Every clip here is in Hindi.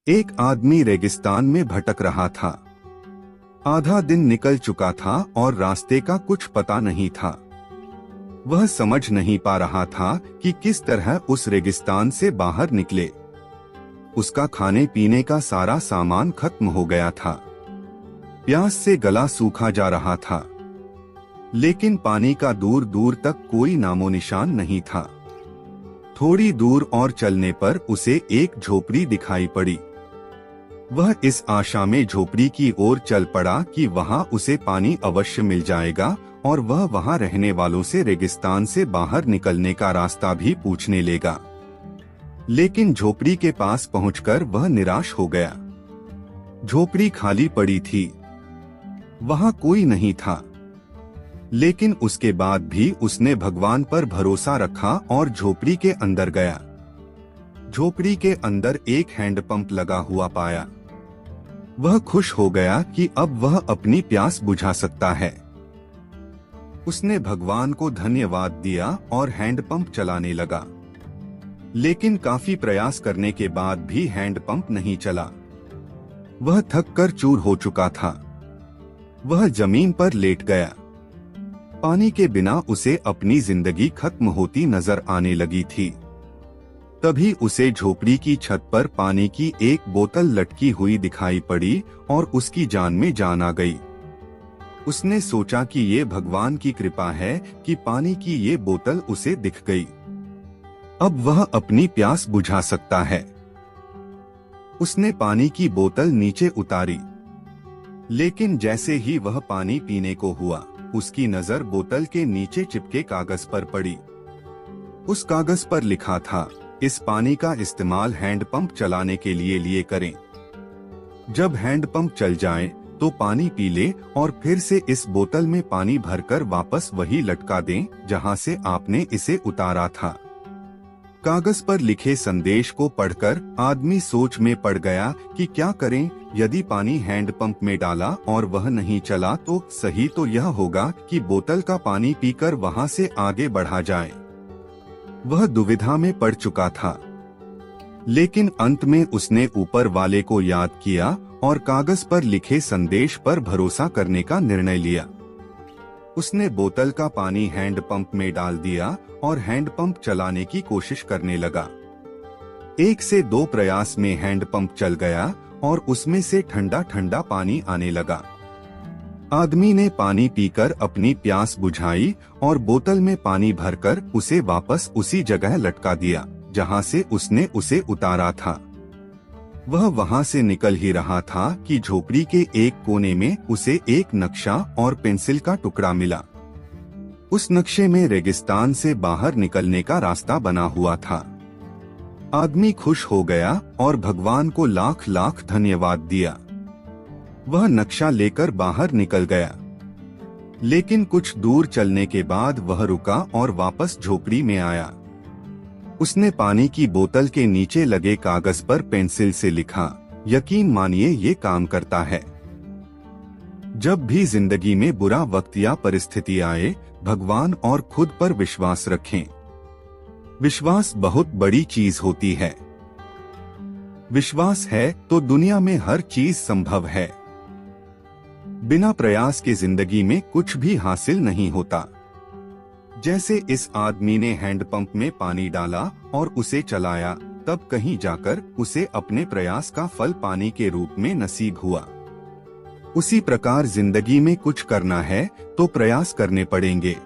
एक आदमी रेगिस्तान में भटक रहा था। आधा दिन निकल चुका था और रास्ते का कुछ पता नहीं था। वह समझ नहीं पा रहा था कि किस तरह उस रेगिस्तान से बाहर निकले। उसका खाने पीने का सारा सामान खत्म हो गया था। प्यास से गला सूखा जा रहा था, लेकिन पानी का दूर दूर तक कोई नामो निशान नहीं था। थोड़ी दूर और चलने पर उसे एक झोपड़ी दिखाई पड़ी। वह इस आशा में झोपड़ी की ओर चल पड़ा कि वहां उसे पानी अवश्य मिल जाएगा और वह वहां रहने वालों से रेगिस्तान से बाहर निकलने का रास्ता भी पूछने लेगा। लेकिन झोपड़ी के पास पहुंचकर वह निराश हो गया। झोपड़ी खाली पड़ी थी, वहां कोई नहीं था। लेकिन उसके बाद भी उसने भगवान पर भरोसा रखा और झोपड़ी के अंदर गया। झोपड़ी के अंदर एक हैंडपंप लगा हुआ पाया। वह खुश हो गया कि अब वह अपनी प्यास बुझा सकता है। उसने भगवान को धन्यवाद दिया और हैंडपंप चलाने लगा। लेकिन काफी प्रयास करने के बाद भी हैंडपंप नहीं चला। वह थक कर चूर हो चुका था। वह जमीन पर लेट गया। पानी के बिना उसे अपनी जिंदगी खत्म होती नजर आने लगी थी। तभी उसे झोपड़ी की छत पर पानी की एक बोतल लटकी हुई दिखाई पड़ी और उसकी जान में जान आ गई। उसने सोचा कि ये भगवान की कृपा है कि पानी की ये बोतल उसे दिख गई। अब वह अपनी प्यास बुझा सकता है। उसने पानी की बोतल नीचे उतारी, लेकिन जैसे ही वह पानी पीने को हुआ, उसकी नजर बोतल के नीचे चिपके कागज पर पड़ी। उस कागज पर लिखा था, इस पानी का इस्तेमाल हैंडपंप चलाने के लिए करें। जब हैंडपंप चल जाए तो पानी पी ले और फिर से इस बोतल में पानी भरकर वापस वही लटका दें जहां से आपने इसे उतारा था। कागज पर लिखे संदेश को पढ़कर आदमी सोच में पड़ गया कि क्या करें। यदि पानी हैंडपंप में डाला और वह नहीं चला तो सही तो यह होगा कि बोतल का पानी पीकर वहां से आगे बढ़ा जाए। वह दुविधा में पड़ चुका था, लेकिन अंत में उसने ऊपर वाले को याद किया और कागज पर लिखे संदेश पर भरोसा करने का निर्णय लिया। उसने बोतल का पानी हैंडपंप में डाल दिया और हैंडपंप चलाने की कोशिश करने लगा। 1 से 2 प्रयास में हैंडपंप चल गया और उसमें से ठंडा ठंडा पानी आने लगा। आदमी ने पानी पीकर अपनी प्यास बुझाई और बोतल में पानी भरकर उसे वापस उसी जगह लटका दिया जहां से उसने उसे उतारा था। वह वहां से निकल ही रहा था कि झोपड़ी के एक कोने में उसे एक नक्शा और पेंसिल का टुकड़ा मिला। उस नक्शे में रेगिस्तान से बाहर निकलने का रास्ता बना हुआ था। आदमी खुश हो गया और भगवान को लाख लाख धन्यवाद दिया। वह नक्शा लेकर बाहर निकल गया, लेकिन कुछ दूर चलने के बाद वह रुका और वापस झोपड़ी में आया। उसने पानी की बोतल के नीचे लगे कागज पर पेंसिल से लिखा, यकीन मानिए ये काम करता है। जब भी जिंदगी में बुरा वक्त या परिस्थिति आए, भगवान और खुद पर विश्वास रखें। विश्वास बहुत बड़ी चीज होती है। विश्वास है तो दुनिया में हर चीज संभव है। बिना प्रयास के जिंदगी में कुछ भी हासिल नहीं होता। जैसे इस आदमी ने हैंडपंप में पानी डाला और उसे चलाया, तब कहीं जाकर उसे अपने प्रयास का फल पानी के रूप में नसीब हुआ। उसी प्रकार जिंदगी में कुछ करना है तो प्रयास करने पड़ेंगे।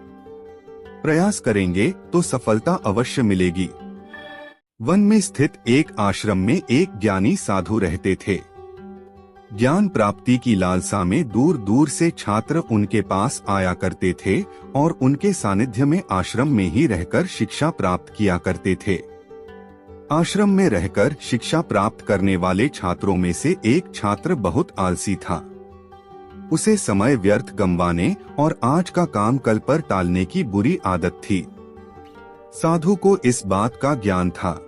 प्रयास करेंगे तो सफलता अवश्य मिलेगी। वन में स्थित एक आश्रम में एक ज्ञानी साधु रहते थे। ज्ञान प्राप्ति की लालसा में दूर दूर से छात्र उनके पास आया करते थे और उनके सानिध्य में आश्रम में ही रहकर शिक्षा प्राप्त किया करते थे। आश्रम में रहकर शिक्षा प्राप्त करने वाले छात्रों में से एक छात्र बहुत आलसी था। उसे समय व्यर्थ गंवाने और आज का काम कल पर टालने की बुरी आदत थी। साधु को इस बात का ज्ञान था,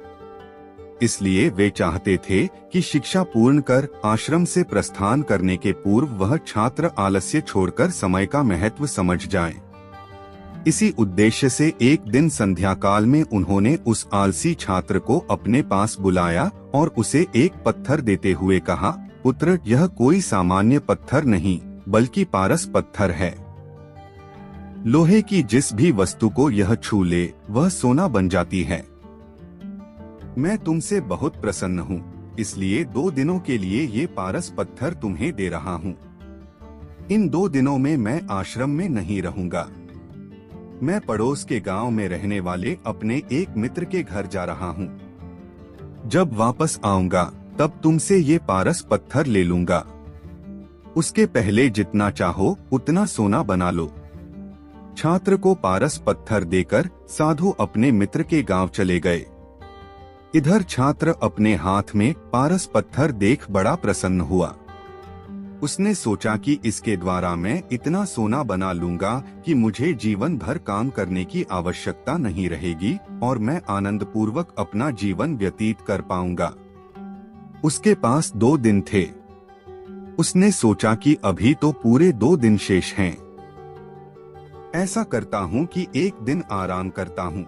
इसलिए वे चाहते थे कि शिक्षा पूर्ण कर आश्रम से प्रस्थान करने के पूर्व वह छात्र आलस्य छोड़कर समय का महत्व समझ जाए। इसी उद्देश्य से एक दिन संध्या काल में उन्होंने उस आलसी छात्र को अपने पास बुलाया और उसे एक पत्थर देते हुए कहा, पुत्र, यह कोई सामान्य पत्थर नहीं बल्कि पारस पत्थर है। लोहे की जिस भी वस्तु को यह छू ले वह सोना बन जाती है। मैं तुमसे बहुत प्रसन्न हूँ, इसलिए 2 दिनों के लिए ये पारस पत्थर तुम्हें दे रहा हूँ। इन 2 दिनों में मैं आश्रम में नहीं रहूंगा। मैं पड़ोस के गांव में रहने वाले अपने एक मित्र के घर जा रहा हूँ। जब वापस आऊंगा तब तुमसे ये पारस पत्थर ले लूंगा। उसके पहले जितना चाहो उतना सोना बना लो। छात्र को पारस पत्थर देकर साधु अपने मित्र के गांव चले गए। इधर छात्र अपने हाथ में पारस पत्थर देख बड़ा प्रसन्न हुआ। उसने सोचा कि इसके द्वारा मैं इतना सोना बना लूंगा कि मुझे जीवन भर काम करने की आवश्यकता नहीं रहेगी और मैं आनंद पूर्वक अपना जीवन व्यतीत कर पाऊंगा। उसके पास 2 दिन थे। उसने सोचा कि अभी तो पूरे 2 दिन शेष हैं। ऐसा करता हूँ कि एक दिन आराम करता हूँ,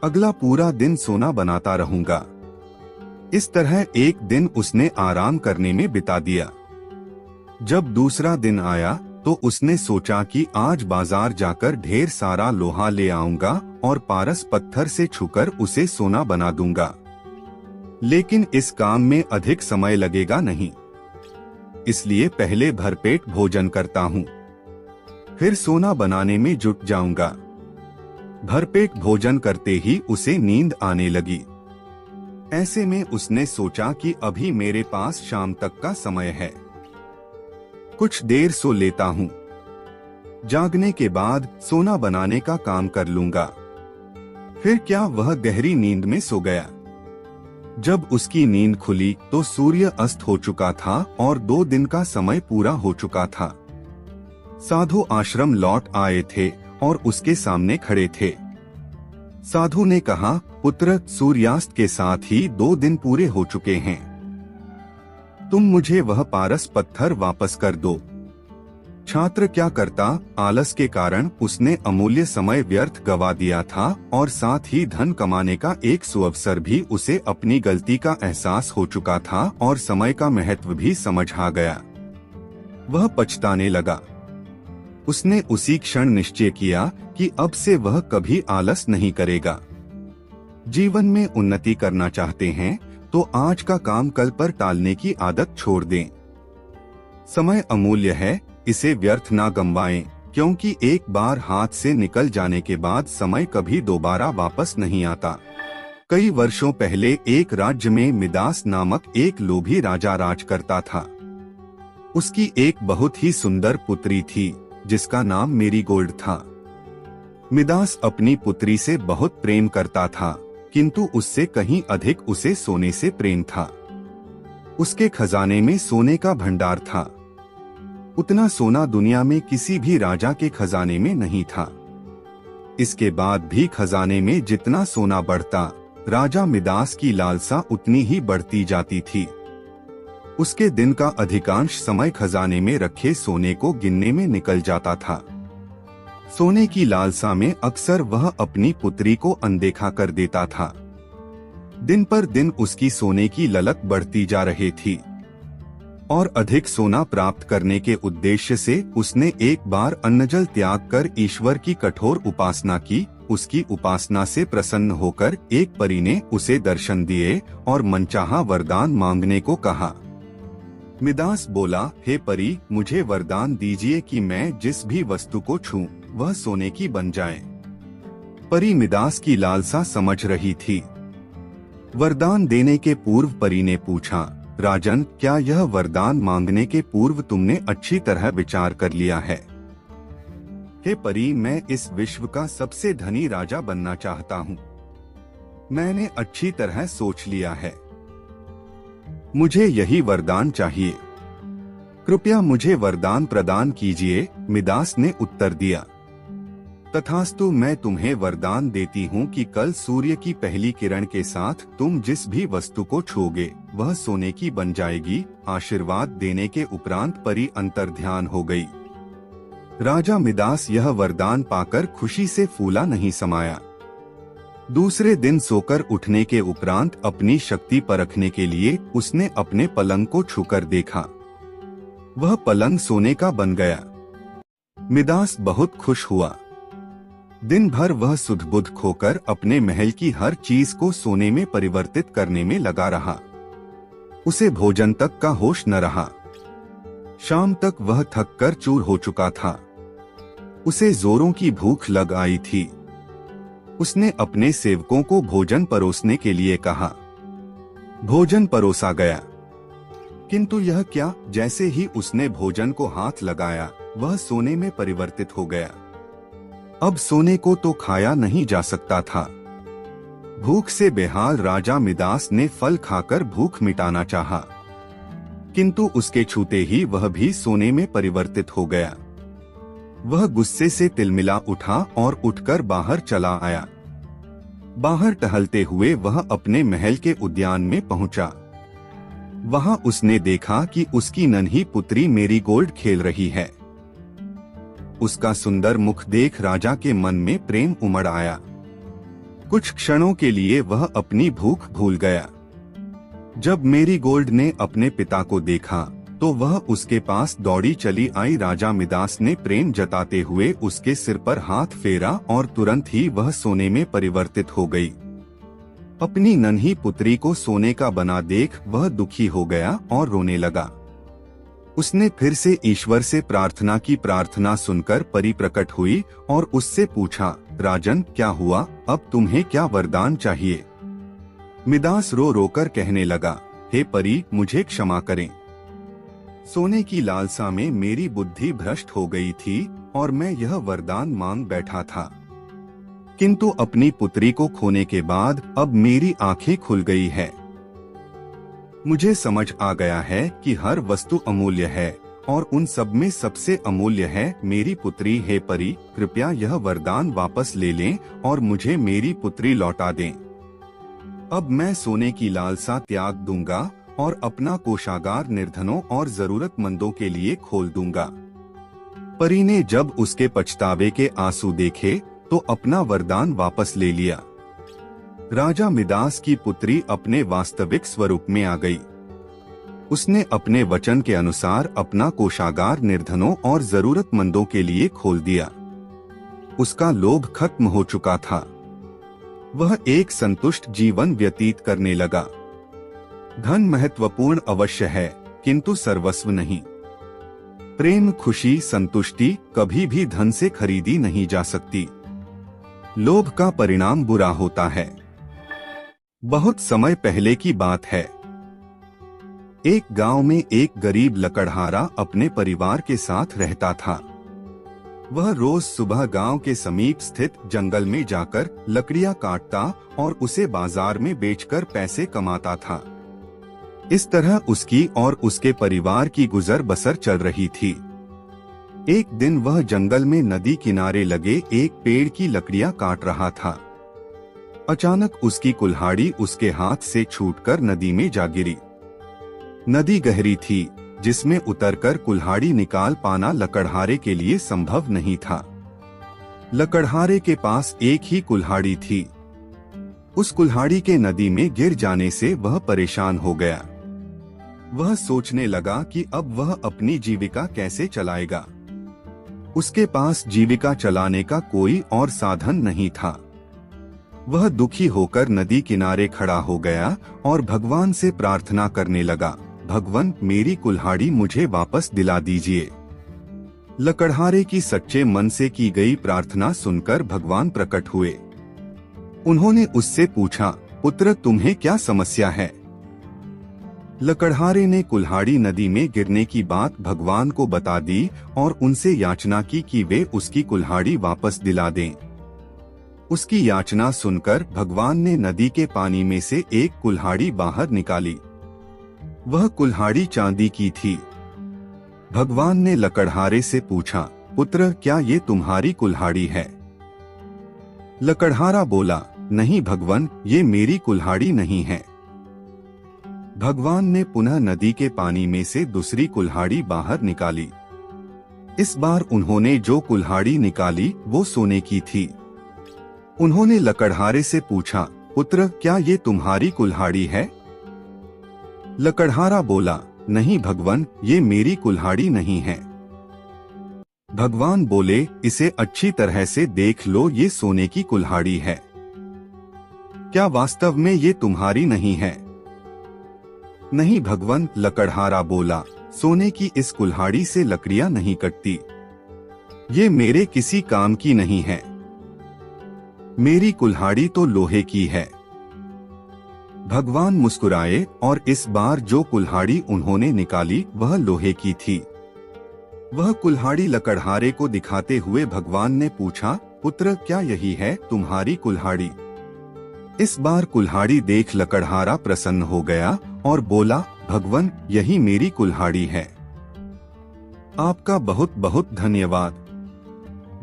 अगला पूरा दिन सोना बनाता रहूंगा। इस तरह एक दिन उसने आराम करने में बिता दिया। जब दूसरा दिन आया तो उसने सोचा कि आज बाजार जाकर ढेर सारा लोहा ले आऊंगा और पारस पत्थर से छूकर उसे सोना बना दूंगा। लेकिन इस काम में अधिक समय लगेगा नहीं, इसलिए पहले भरपेट भोजन करता हूँ, फिर सोना बनाने में जुट जाऊंगा। भरपेट भोजन करते ही उसे नींद आने लगी। ऐसे में उसने सोचा कि अभी मेरे पास शाम तक का समय है, कुछ देर सो लेता हूँ। जागने के बाद सोना बनाने का काम कर लूंगा। फिर क्या वह गहरी नींद में सो गया। जब उसकी नींद खुली तो सूर्य अस्त हो चुका था और 2 दिन का समय पूरा हो चुका था। साधु आश्रम लौट आए थे और उसके सामने खड़े थे। साधु ने कहा, पुत्र, सूर्यास्त के साथ ही 2 दिन पूरे हो चुके हैं। तुम मुझे वह पारस पत्थर वापस कर दो। छात्र क्या करता, आलस के कारण उसने अमूल्य समय व्यर्थ गवा दिया था और साथ ही धन कमाने का एक सुअवसर भी उसे अपनी गलती का एहसास हो चुका था और समय का महत्व भी समझ आ गया। वह पछताने लगा। उसने उसी क्षण निश्चय किया कि अब से वह कभी आलस नहीं करेगा। जीवन में उन्नति करना चाहते हैं तो आज का काम कल पर टालने की आदत छोड़ दें। समय अमूल्य है, इसे व्यर्थ ना गंवाएं, क्योंकि एक बार हाथ से निकल जाने के बाद समय कभी दोबारा वापस नहीं आता। कई वर्षों पहले एक राज्य में मिदास नामक एक लोभी राजा राज करता था। उसकी एक बहुत ही सुंदर पुत्री थी जिसका नाम मेरीगोल्ड था। मिदास अपनी पुत्री से बहुत प्रेम करता था, किंतु उससे कहीं अधिक उसे सोने से प्रेम था। उसके खजाने में सोने का भंडार था। उतना सोना दुनिया में किसी भी राजा के खजाने में नहीं था। इसके बाद भी खजाने में जितना सोना बढ़ता, राजा मिदास की लालसा उतनी ही बढ़ती जाती थी। उसके दिन का अधिकांश समय खजाने में रखे सोने को गिनने में निकल जाता था। सोने की लालसा में अक्सर वह अपनी पुत्री को अनदेखा कर देता था। दिन पर दिन उसकी सोने की ललक बढ़ती जा रही थी और अधिक सोना प्राप्त करने के उद्देश्य से उसने एक बार अन्नजल त्याग कर ईश्वर की कठोर उपासना की। उसकी उपासना से प्रसन्न होकर एक परी ने उसे दर्शन दिए और मनचाहा वरदान मांगने को कहा। मिदास बोला, हे परी, मुझे वरदान दीजिए कि मैं जिस भी वस्तु को छूं वह सोने की बन जाए। परी मिदास की लालसा समझ रही थी। वरदान देने के पूर्व परी ने पूछा, राजन, क्या यह वरदान मांगने के पूर्व तुमने अच्छी तरह विचार कर लिया है? हे परी, मैं इस विश्व का सबसे धनी राजा बनना चाहता हूँ। मैंने अच्छी तरह सोच लिया है। मुझे यही वरदान चाहिए। कृपया मुझे वरदान प्रदान कीजिए। मिदास ने उत्तर दिया, तथास्तु, मैं तुम्हें वरदान देती हूँ कि कल सूर्य की पहली किरण के साथ तुम जिस भी वस्तु को छूओगे वह सोने की बन जाएगी। आशीर्वाद देने के उपरांत परी अंतर्ध्यान हो गई। राजा मिदास यह वरदान पाकर खुशी से फूला नहीं समाया। दूसरे दिन सोकर उठने के उपरांत अपनी शक्ति परखने के लिए उसने अपने पलंग को छूकर देखा। वह पलंग सोने का बन गया। मिदास बहुत खुश हुआ। दिन भर वह सुध-बुध खोकर अपने महल की हर चीज को सोने में परिवर्तित करने में लगा रहा। उसे भोजन तक का होश न रहा। शाम तक वह थक कर चूर हो चुका था। उसे जोरों की भूख लग आई थी। उसने अपने सेवकों को भोजन परोसने के लिए कहा। भोजन परोसा गया, किंतु यह क्या, जैसे ही उसने भोजन को हाथ लगाया वह सोने में परिवर्तित हो गया। अब सोने को तो खाया नहीं जा सकता था। भूख से बेहाल राजा मिदास ने फल खाकर भूख मिटाना चाहा, किंतु उसके छूते ही वह भी सोने में परिवर्तित हो गया। वह गुस्से से तिलमिला उठा और उठकर बाहर चला आया। बाहर टहलते हुए वह अपने महल के उद्यान में पहुंचा। वहां उसने देखा कि उसकी नन्ही पुत्री मेरीगोल्ड खेल रही है। उसका सुंदर मुख देख राजा के मन में प्रेम उमड़ आया। कुछ क्षणों के लिए वह अपनी भूख भूल गया। जब मेरीगोल्ड ने अपने पिता को देखा तो वह उसके पास दौड़ी चली आई। राजा मिदास ने प्रेम जताते हुए उसके सिर पर हाथ फेरा और तुरंत ही वह सोने में परिवर्तित हो गई। अपनी नन्ही पुत्री को सोने का बना देख वह दुखी हो गया और रोने लगा। उसने फिर से ईश्वर से प्रार्थना की। प्रार्थना सुनकर परी प्रकट हुई और उससे पूछा, राजन क्या हुआ, अब तुम्हें क्या वरदान चाहिए? मिदास रो रोकर कहने लगा, हे परी, मुझे क्षमा करें। सोने की लालसा में मेरी बुद्धि भ्रष्ट हो गई थी और मैं यह वरदान मांग बैठा था, किंतु अपनी पुत्री को खोने के बाद अब मेरी आंखें खुल गई है। मुझे समझ आ गया है कि हर वस्तु अमूल्य है और उन सब में सबसे अमूल्य है मेरी पुत्री। हे परी, कृपया यह वरदान वापस ले लें और मुझे मेरी पुत्री लौटा दें। अब मैं सोने की लालसा त्याग दूंगा और अपना कोषागार निर्धनों और जरूरतमंदों के लिए खोल दूंगा। परी ने जब उसके पछतावे के आंसू देखे तो अपना वरदान वापस ले लिया। राजा मिदास की पुत्री अपने वास्तविक स्वरूप में आ गई। उसने अपने वचन के अनुसार अपना कोषागार निर्धनों और जरूरतमंदों के लिए खोल दिया। उसका लोभ खत्म हो चुका था। वह एक संतुष्ट जीवन व्यतीत करने लगा। धन महत्वपूर्ण अवश्य है, किंतु सर्वस्व नहीं। प्रेम, खुशी, संतुष्टि कभी भी धन से खरीदी नहीं जा सकती। लोभ का परिणाम बुरा होता है। बहुत समय पहले की बात है। एक गांव में एक गरीब लकड़हारा अपने परिवार के साथ रहता था। वह रोज सुबह गांव के समीप स्थित जंगल में जाकर लकड़ियां काटता और उसे बाजार में बेचकर पैसे कमाता था। इस तरह उसकी और उसके परिवार की गुजर बसर चल रही थी। एक दिन वह जंगल में नदी किनारे लगे एक पेड़ की लकड़ियां काट रहा था। अचानक उसकी कुल्हाड़ी उसके हाथ से छूटकर नदी में जा गिरी। नदी गहरी थी, जिसमें उतरकर कुल्हाड़ी निकाल पाना लकड़हारे के लिए संभव नहीं था। लकड़हारे के पास एक ही कुल्हाड़ी थी। उस कुल्हाड़ी के नदी में गिर जाने से वह परेशान हो गया। वह सोचने लगा कि अब वह अपनी जीविका कैसे चलाएगा। उसके पास जीविका चलाने का कोई और साधन नहीं था। वह दुखी होकर नदी किनारे खड़ा हो गया और भगवान से प्रार्थना करने लगा, भगवान, मेरी कुल्हाड़ी मुझे वापस दिला दीजिए। लकड़हारे की सच्चे मन से की गई प्रार्थना सुनकर भगवान प्रकट हुए। उन्होंने उससे पूछा, पुत्र, तुम्हें क्या समस्या है? लकड़हारे ने कुल्हाड़ी नदी में गिरने की बात भगवान को बता दी और उनसे याचना की कि वे उसकी कुल्हाड़ी वापस दिला दें। उसकी याचना सुनकर भगवान ने नदी के पानी में से एक कुल्हाड़ी बाहर निकाली। वह कुल्हाड़ी चांदी की थी। भगवान ने लकड़हारे से पूछा, पुत्र, क्या ये तुम्हारी कुल्हाड़ी है? लकड़हारा बोला, नहीं भगवान, ये मेरी कुल्हाड़ी नहीं है। भगवान ने पुनः नदी के पानी में से दूसरी कुल्हाड़ी बाहर निकाली। इस बार उन्होंने जो कुल्हाड़ी निकाली वो सोने की थी। उन्होंने लकड़हारे से पूछा, पुत्र, क्या ये तुम्हारी कुल्हाड़ी है? लकड़हारा बोला, नहीं भगवान, ये मेरी कुल्हाड़ी नहीं है। भगवान बोले, इसे अच्छी तरह से देख लो, ये सोने की कुल्हाड़ी है। क्या वास्तव में ये तुम्हारी नहीं है? नहीं भगवान, लकड़हारा बोला, सोने की इस कुल्हाड़ी से लकड़ियां नहीं कटती। ये मेरे किसी काम की नहीं है। मेरी कुल्हाड़ी तो लोहे की है। भगवान मुस्कुराए और इस बार जो कुल्हाड़ी उन्होंने निकाली वह लोहे की थी। वह कुल्हाड़ी लकड़हारे को दिखाते हुए भगवान ने पूछा, पुत्र, क्या यही है तुम्हारी कुल्हाड़ी? इस बार कुल्हाड़ी देख लकड़हारा प्रसन्न हो गया और बोला, भगवान, यही मेरी कुल्हाड़ी है। आपका बहुत बहुत धन्यवाद।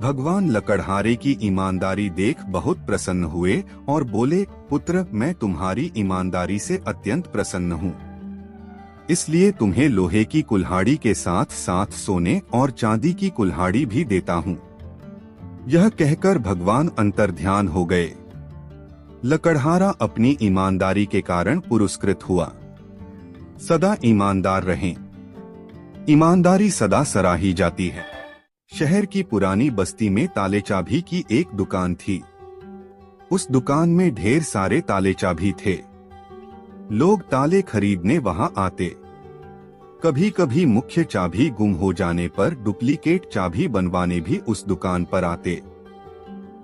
भगवान लकड़हारे की ईमानदारी देख बहुत प्रसन्न हुए और बोले, पुत्र, मैं तुम्हारी ईमानदारी से अत्यंत प्रसन्न हूँ, इसलिए तुम्हें लोहे की कुल्हाड़ी के साथ साथ सोने और चांदी की कुल्हाड़ी भी देता हूँ। यह कहकर भगवान अंतर्ध्यान हो गए। लकड़हारा अपनी ईमानदारी के कारण पुरस्कृत हुआ। सदा ईमानदार रहें। ईमानदारी सदा सराही जाती है। शहर की पुरानी बस्ती में ताले चाबी की एक दुकान थी। उस दुकान में ढेर सारे ताले चाबी थे। लोग ताले खरीदने वहां आते। कभी कभी मुख्य चाबी गुम हो जाने पर डुप्लीकेट चाबी बनवाने भी उस दुकान पर आते।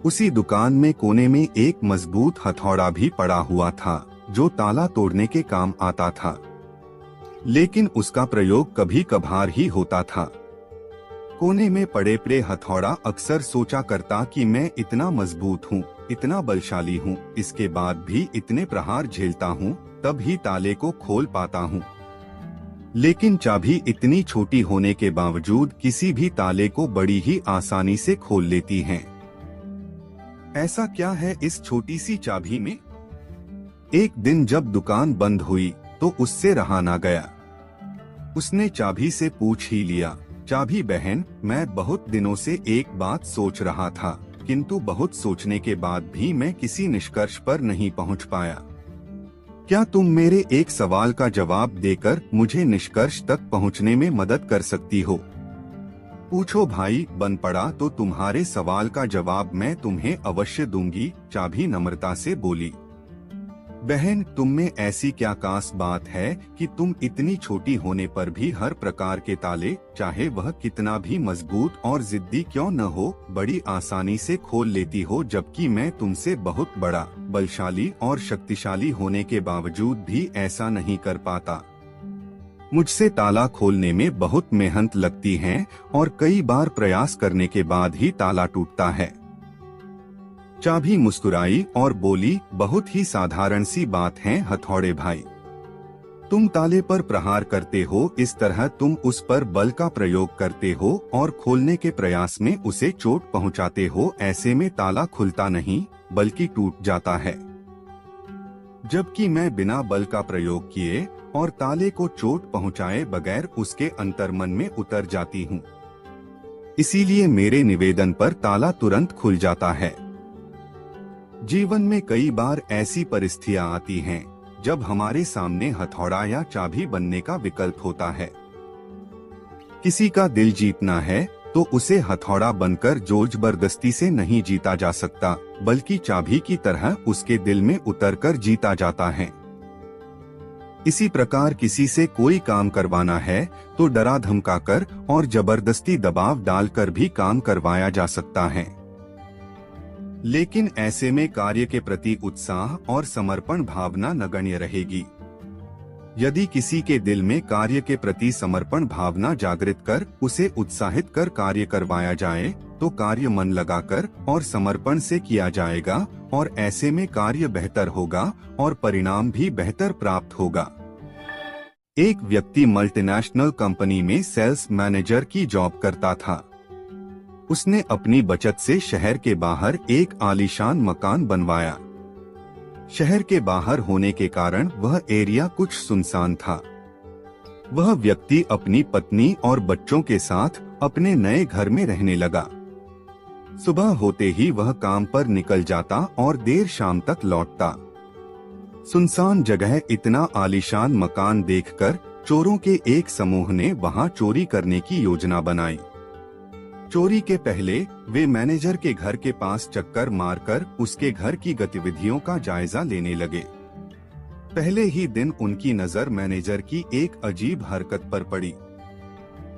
उसी दुकान में कोने में एक मजबूत हथौड़ा भी पड़ा हुआ था जो ताला तोड़ने के काम आता था, लेकिन उसका प्रयोग कभी कभार ही होता था। कोने में पड़े हथौड़ा अक्सर सोचा करता कि मैं इतना मजबूत हूँ, इतना बलशाली हूँ, इसके बाद भी इतने प्रहार झेलता हूँ, तब ही ताले को खोल पाता हूँ। लेकिन चाबी इतनी छोटी होने के बावजूद किसी भी ताले को बड़ी ही आसानी से खोल लेती हैं। ऐसा क्या है इस छोटी सी चाबी में? एक दिन जब दुकान बंद हुई तो उससे रहा ना गया। उसने चाबी से पूछ ही लिया, चाबी बहन, मैं बहुत दिनों से एक बात सोच रहा था, किंतु बहुत सोचने के बाद भी मैं किसी निष्कर्ष पर नहीं पहुंच पाया। क्या तुम मेरे एक सवाल का जवाब देकर मुझे निष्कर्ष तक पहुंचने में मदद कर सकती हो? पूछो भाई, बन पड़ा तो तुम्हारे सवाल का जवाब मैं तुम्हें अवश्य दूंगी, चाबी नम्रता से बोली। बहन, तुम में ऐसी क्या खास बात है कि तुम इतनी छोटी होने पर भी हर प्रकार के ताले, चाहे वह कितना भी मजबूत और जिद्दी क्यों न हो, बड़ी आसानी से खोल लेती हो, जबकि मैं तुमसे बहुत बड़ा, बलशाली और शक्तिशाली होने के बावजूद भी ऐसा नहीं कर पाता। मुझसे ताला खोलने में बहुत मेहनत लगती है और कई बार प्रयास करने के बाद ही ताला टूटता है। चाबी मुस्कुराई और बोली, बहुत ही साधारण सी बात है हथौड़े भाई। तुम ताले पर प्रहार करते हो, इस तरह तुम उस पर बल का प्रयोग करते हो और खोलने के प्रयास में उसे चोट पहुंचाते हो। ऐसे में ताला खुलता नहीं बल्कि टूट जाता है, जबकि मैं बिना बल का प्रयोग किए और ताले को चोट पहुंचाए बगैर उसके अंतर्मन में उतर जाती हूँ। इसीलिए मेरे निवेदन पर ताला तुरंत खुल जाता है। जीवन में कई बार ऐसी परिस्थितियां आती हैं जब हमारे सामने हथौड़ा या चाबी बनने का विकल्प होता है। किसी का दिल जीतना है तो उसे हथौड़ा बनकर जोर जबरदस्ती से नहीं जीता जा सकता, बल्कि चाबी की तरह उसके दिल में उतरकर जीता जाता है। इसी प्रकार किसी से कोई काम करवाना है तो डरा धमकाकर और जबरदस्ती दबाव डालकर भी काम करवाया जा सकता है। लेकिन ऐसे में कार्य के प्रति उत्साह और समर्पण भावना नगण्य रहेगी। यदि किसी के दिल में कार्य के प्रति समर्पण भावना जागृत कर उसे उत्साहित कर कार्य करवाया जाए तो कार्य मन लगाकर और समर्पण से किया जाएगा और ऐसे में कार्य बेहतर होगा और परिणाम भी बेहतर प्राप्त होगा। एक व्यक्ति मल्टीनेशनल कंपनी में सेल्स मैनेजर की जॉब करता था। उसने अपनी बचत से शहर के बाहर एक आलीशान मकान बनवाया। शहर के बाहर होने के कारण वह एरिया कुछ सुनसान था। वह व्यक्ति अपनी पत्नी और बच्चों के साथ अपने नए घर में रहने लगा। सुबह होते ही वह काम पर निकल जाता और देर शाम तक लौटता। सुनसान जगह इतना आलीशान मकान देखकर चोरों के एक समूह ने वहां चोरी करने की योजना बनाई। चोरी के पहले वे मैनेजर के घर के पास चक्कर मारकर उसके घर की गतिविधियों का जायजा लेने लगे। पहले ही दिन उनकी नजर मैनेजर की एक अजीब हरकत पर पड़ी।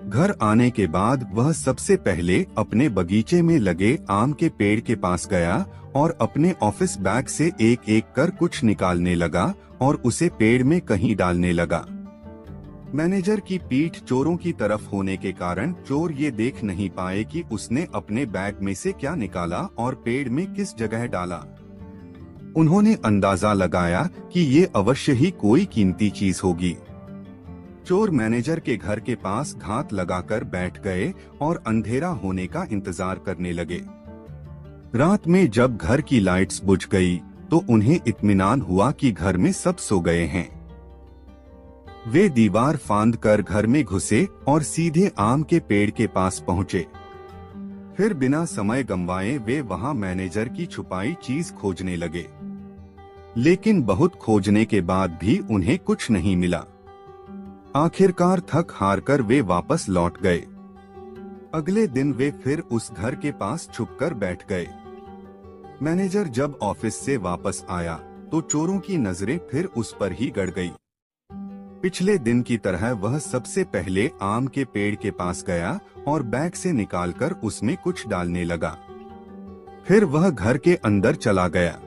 घर आने के बाद वह सबसे पहले अपने बगीचे में लगे आम के पेड़ के पास गया और अपने ऑफिस बैग से एक एक कर कुछ निकालने लगा और उसे पेड़ में कहीं डालने लगा। मैनेजर की पीठ चोरों की तरफ होने के कारण चोर ये देख नहीं पाए कि उसने अपने बैग में से क्या निकाला और पेड़ में किस जगह डाला। उन्होंने अंदाजा लगाया कि ये अवश्य ही कोई कीमती चीज होगी। चोर मैनेजर के घर के पास घात लगाकर बैठ गए और अंधेरा होने का इंतजार करने लगे। रात में जब घर की लाइट्स बुझ गई तो उन्हें इत्मीनान हुआ कि घर में सब सो गए हैं। वे दीवार फांद कर घर में घुसे और सीधे आम के पेड़ के पास पहुंचे। फिर बिना समय गंवाए वे वहां मैनेजर की छुपाई चीज खोजने लगे, लेकिन बहुत खोजने के बाद भी उन्हें कुछ नहीं मिला। आखिरकार थक हार कर वे वापस लौट गए। अगले दिन वे फिर उस घर के पास छुपकर बैठ गए। मैनेजर जब ऑफिस से वापस आया तो चोरों की नजरें फिर उस पर ही गड़ गई। पिछले दिन की तरह वह सबसे पहले आम के पेड़ के पास गया और बैग से निकालकर उसमें कुछ डालने लगा। फिर वह घर के अंदर चला गया।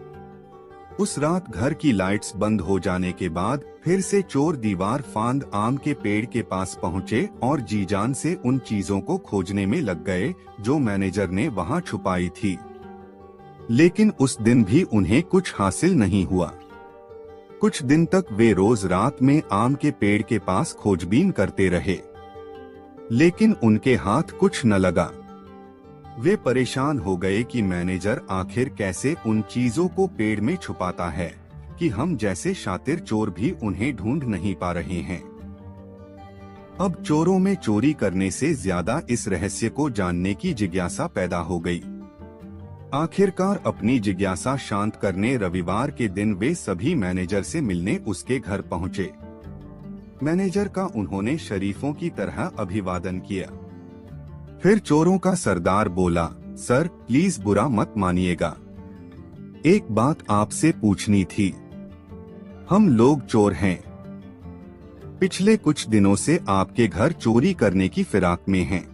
उस रात घर की लाइट्स बंद हो जाने के बाद फिर से चोर दीवार फांद आम के पेड़ के पास पहुंचे और जी जान से उन चीजों को खोजने में लग गए जो मैनेजर ने वहां छुपाई थी। लेकिन उस दिन भी उन्हें कुछ हासिल नहीं हुआ। कुछ दिन तक वे रोज रात में आम के पेड़ के पास खोजबीन करते रहे, लेकिन उनके हाथ कुछ न लगा। वे परेशान हो गए कि मैनेजर आखिर कैसे उन चीजों को पेड़ में छुपाता है कि हम जैसे शातिर चोर भी उन्हें ढूंढ नहीं पा रहे हैं। अब चोरों में चोरी करने से ज्यादा इस रहस्य को जानने की जिज्ञासा पैदा हो गई। आखिरकार अपनी जिज्ञासा शांत करने रविवार के दिन वे सभी मैनेजर से मिलने उसके घर पहुंचे। मैनेजर का उन्होंने शरीफों की तरह अभिवादन किया। फिर चोरों का सरदार बोला, सर प्लीज बुरा मत मानिएगा, एक बात आपसे पूछनी थी। हम लोग चोर हैं। पिछले कुछ दिनों से आपके घर चोरी करने की फिराक में हैं।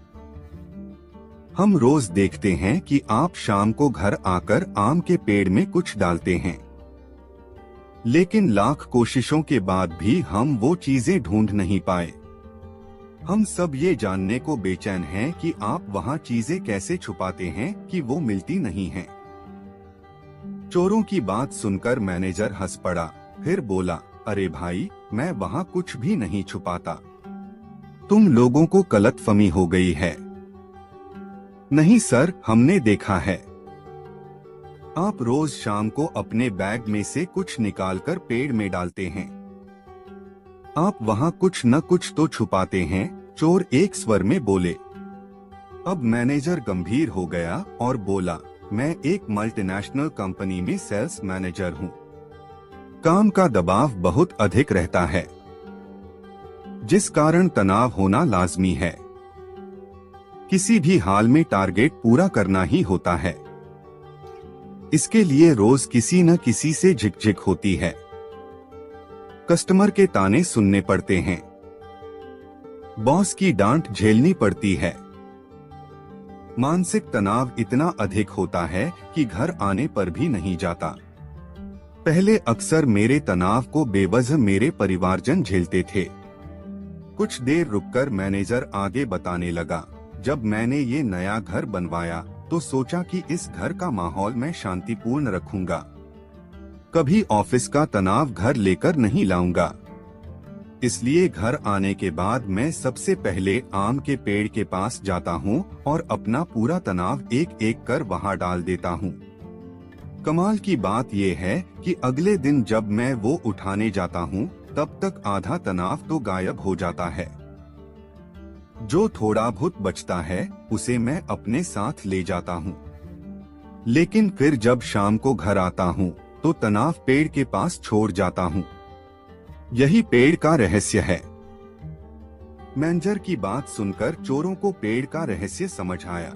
हम रोज देखते हैं कि आप शाम को घर आकर आम के पेड़ में कुछ डालते हैं, लेकिन लाख कोशिशों के बाद भी हम वो चीजें ढूंढ नहीं पाए। हम सब ये जानने को बेचैन हैं कि आप वहाँ चीजें कैसे छुपाते हैं कि वो मिलती नहीं हैं। चोरों की बात सुनकर मैनेजर हंस पड़ा, फिर बोला, अरे भाई, मैं वहाँ कुछ भी नहीं छुपाता। तुम लोगों को गलतफहमी हो गई है। नहीं सर, हमने देखा है। आप रोज शाम को अपने बैग में से कुछ निकालकर पेड़ में डालते हैं। आप वहाँ कुछ न कुछ तो छुपाते हैं, चोर एक स्वर में बोले। अब मैनेजर गंभीर हो गया और बोला, मैं एक मल्टीनेशनल कंपनी में सेल्स मैनेजर हूँ। काम का दबाव बहुत अधिक रहता है, जिस कारण तनाव होना लाजमी है। किसी भी हाल में टारगेट पूरा करना ही होता है। इसके लिए रोज किसी न किसी से झिकझिक होती है। कस्टमर के ताने सुनने पड़ते हैं, बॉस की डांट झेलनी पड़ती है। मानसिक तनाव इतना अधिक होता है कि घर आने पर भी नहीं जाता। पहले अक्सर मेरे तनाव को बेवजह मेरे परिवारजन झेलते थे। कुछ देर रुककर मैनेजर आगे बताने लगा, जब मैंने ये नया घर बनवाया तो सोचा कि इस घर का माहौल मैं शांतिपूर्ण रखूंगा। कभी ऑफिस का तनाव घर लेकर नहीं लाऊंगा। इसलिए घर आने के बाद मैं सबसे पहले आम के पेड़ के पास जाता हूँ और अपना पूरा तनाव एक एक कर वहाँ डाल देता हूँ। कमाल की बात यह है कि अगले दिन जब मैं वो उठाने जाता हूँ तब तक आधा तनाव तो गायब हो जाता है। जो थोड़ा बहुत बचता है उसे मैं अपने साथ ले जाता हूँ, लेकिन फिर जब शाम को घर आता हूँ तो तनाव पेड़ के पास छोड़ जाता हूँ। यही पेड़ का रहस्य है। मैनेजर की बात सुनकर चोरों को पेड़ का रहस्य समझ आया।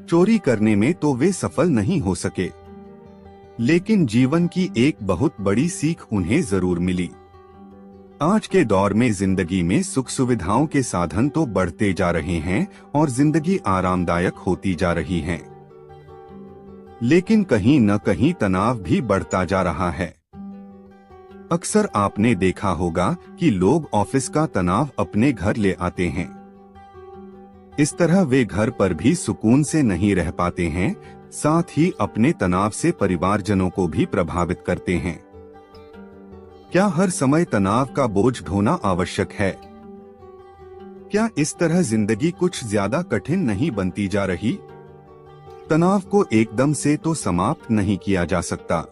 चोरी करने में तो वे सफल नहीं हो सके, लेकिन जीवन की एक बहुत बड़ी सीख उन्हें जरूर मिली। आज के दौर में जिंदगी में सुख सुविधाओं के साधन तो बढ़ते जा रहे हैं और जिंदगी आरामदायक होती जा रही है, लेकिन कहीं न कहीं तनाव भी बढ़ता जा रहा है। अक्सर आपने देखा होगा कि लोग ऑफिस का तनाव अपने घर ले आते हैं। इस तरह वे घर पर भी सुकून से नहीं रह पाते हैं, साथ ही अपने तनाव से परिवारजनों को भी प्रभावित करते हैं। क्या हर समय तनाव का बोझ ढोना आवश्यक है? क्या इस तरह जिंदगी कुछ ज्यादा कठिन नहीं बनती जा रही? तनाव को एकदम से तो समाप्त नहीं किया जा सकता,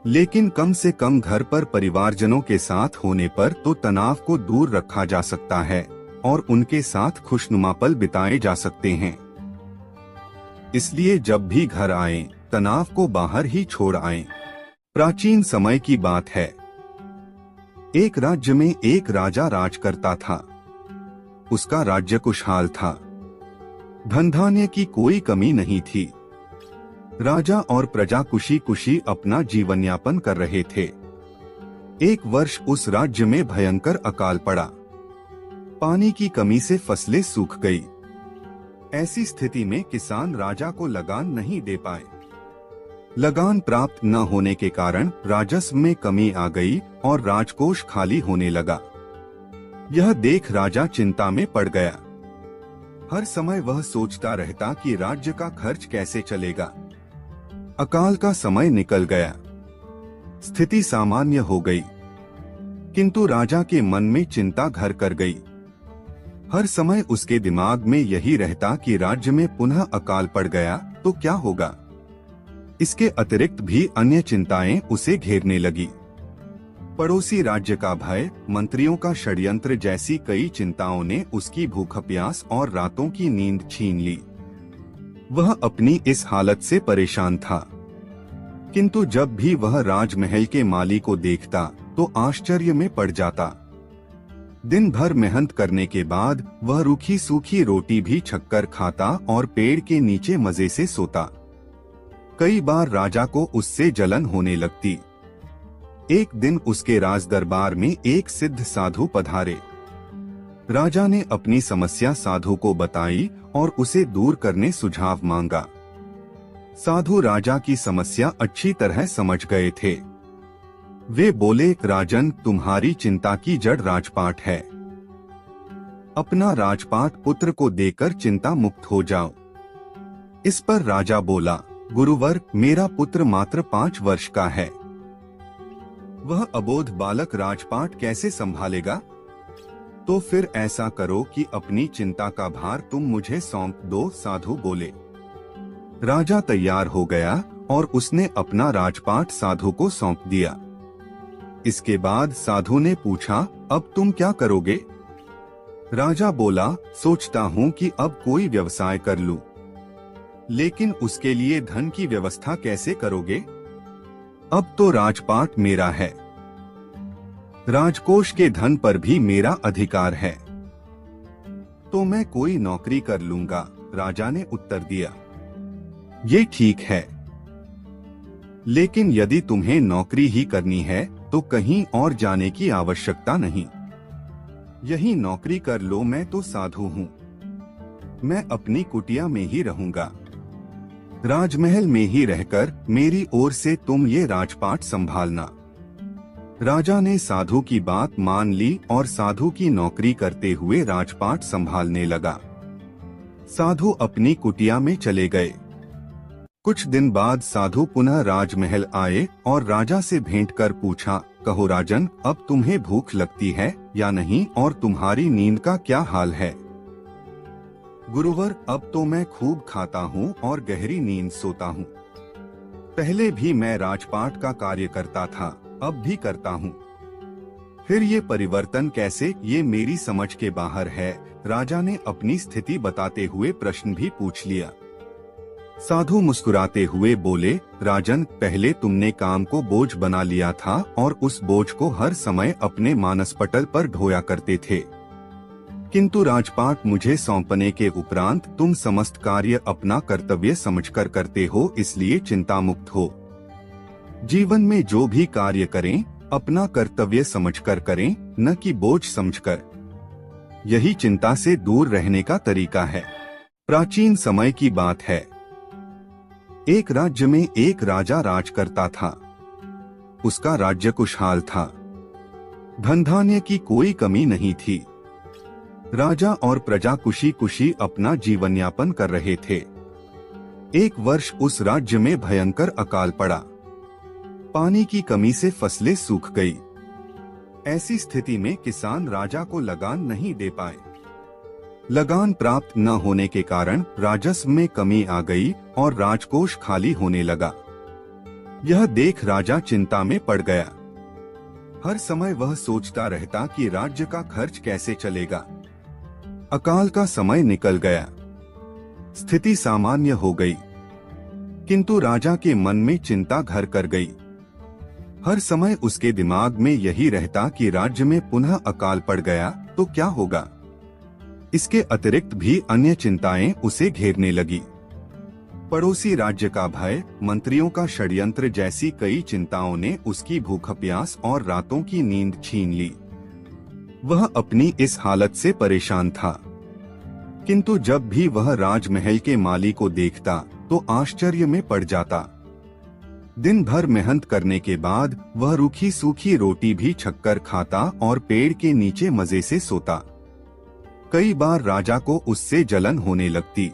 लेकिन कम से कम घर पर परिवारजनों के साथ होने पर तो तनाव को दूर रखा जा सकता है और उनके साथ खुशनुमा पल बिताए जा सकते हैं। इसलिए जब भी घर आएं, तनाव को बाहर ही छोड़ आएं। प्राचीन समय की बात है। एक राज्य में एक राजा राज करता था। उसका राज्य खुशहाल था, धन धान्य की कोई कमी नहीं थी। राजा और प्रजा खुशी खुशी अपना जीवन यापन कर रहे थे। एक वर्ष उस राज्य में भयंकर अकाल पड़ा। पानी की कमी से फसलें सूख गई। ऐसी स्थिति में किसान राजा को लगान नहीं दे पाए। लगान प्राप्त न होने के कारण राजस्व में कमी आ गई और राजकोष खाली होने लगा। यह देख राजा चिंता में पड़ गया। हर समय वह सोचता रहता कि राज्य का खर्च कैसे चलेगा। अकाल का समय निकल गया, स्थिति सामान्य हो गई, किंतु राजा के मन में चिंता घर कर गई। हर समय उसके दिमाग में यही रहता कि राज्य में पुनः अकाल पड़ गया तो क्या होगा। इसके अतिरिक्त भी अन्य चिंताएं उसे घेरने लगी। पड़ोसी राज्य का भय, मंत्रियों का षड्यंत्र जैसी कई चिंताओं ने उसकी भूख प्यास और रातों की नींद छीन ली। वह अपनी इस हालत से परेशान था, किंतु जब भी वह राजमहल के माली को देखता तो आश्चर्य में पड़ जाता। दिन भर मेहनत करने के बाद वह रूखी सूखी रोटी भी छककर खाता और पेड़ के नीचे मजे से सोता। कई बार राजा को उससे जलन होने लगती। एक दिन उसके राज दरबार में एक सिद्ध साधु पधारे। राजा ने अपनी समस्या साधु को बताई और उसे दूर करने सुझाव मांगा। साधु राजा की समस्या अच्छी तरह समझ गए थे। वे बोले, राजन, तुम्हारी चिंता की जड़ राजपाट है। अपना राजपाट पुत्र को देकर चिंता मुक्त हो जाओ। इस पर राजा बोला, गुरुवर, मेरा पुत्र मात्र 5 वर्ष का है। वह अबोध बालक राजपाट कैसे संभालेगा? तो फिर ऐसा करो कि अपनी चिंता का भार तुम मुझे सौंप दो, साधु बोले। राजा तैयार हो गया और उसने अपना राजपाट साधु को सौंप दिया। इसके बाद साधु ने पूछा, अब तुम क्या करोगे? राजा बोला, सोचता हूँ कि अब कोई व्यवसाय कर लूं। लेकिन उसके लिए धन की व्यवस्था कैसे करोगे? अब तो राजपाट मेरा है, राजकोष के धन पर भी मेरा अधिकार है, तो मैं कोई नौकरी कर लूंगा, राजा ने उत्तर दिया। ये ठीक है, लेकिन यदि तुम्हें नौकरी ही करनी है तो कहीं और जाने की आवश्यकता नहीं। यही नौकरी कर लो, मैं तो साधु हूँ, मैं अपनी कुटिया में ही रहूंगा। राजमहल में ही रहकर मेरी ओर से तुम ये राजपाट संभालना। राजा ने साधु की बात मान ली और साधु की नौकरी करते हुए राजपाट संभालने लगा। साधु अपनी कुटिया में चले गए। कुछ दिन बाद साधु पुनः राजमहल आए और राजा से भेंट कर पूछा, कहो राजन, अब तुम्हें भूख लगती है या नहीं और तुम्हारी नींद का क्या हाल है? गुरुवर, अब तो मैं खूब खाता हूँ और गहरी नींद सोता हूँ। पहले भी मैं राजपाट का कार्य करता था, अब भी करता हूँ। फिर ये परिवर्तन कैसे, ये मेरी समझ के बाहर है। राजा ने अपनी स्थिति बताते हुए प्रश्न भी पूछ लिया। साधु मुस्कुराते हुए बोले, राजन, पहले तुमने काम को बोझ बना लिया था और उस बोझ को हर समय अपने मानस पटल पर ढोया करते थे, किंतु राजपाट मुझे सौंपने के उपरांत तुम समस्त कार्य अपना कर्तव्य समझकर करते हो, इसलिए चिंता मुक्त हो। जीवन में जो भी कार्य करें अपना कर्तव्य समझकर करें, न कि बोझ समझकर। यही चिंता से दूर रहने का तरीका है। प्राचीन समय की बात है। एक राज्य में एक राजा राज करता था। उसका राज्य खुशहाल था। धन धान्य की कोई कमी नहीं थी। राजा और प्रजा खुशी खुशी अपना जीवन यापन कर रहे थे। एक वर्ष उस राज्य में भयंकर अकाल पड़ा। पानी की कमी से फसलें सूख गई। ऐसी स्थिति में किसान राजा को लगान नहीं दे पाए। लगान प्राप्त न होने के कारण राजस्व में कमी आ गई और राजकोष खाली होने लगा। यह देख राजा चिंता में पड़ गया। हर समय वह सोचता रहता कि राज्य का खर्च कैसे चलेगा। अकाल का समय निकल गया। स्थिति सामान्य हो गई, किंतु राजा के मन में चिंता घर कर गई। हर समय उसके दिमाग में यही रहता कि राज्य में पुनः अकाल पड़ गया तो क्या होगा। इसके अतिरिक्त भी अन्य चिंताएं उसे घेरने लगी। पड़ोसी राज्य का भय, मंत्रियों का षड्यंत्र जैसी कई चिंताओं ने उसकी भूख प्यास और रातों की नींद छीन ली। वह अपनी इस हालत से परेशान था, किंतु जब भी वह राजमहल के माली को देखता तो आश्चर्य में पड़ जाता। दिन भर मेहनत करने के बाद वह रूखी सूखी रोटी भी छककर खाता और पेड़ के नीचे मजे से सोता। कई बार राजा को उससे जलन होने लगती।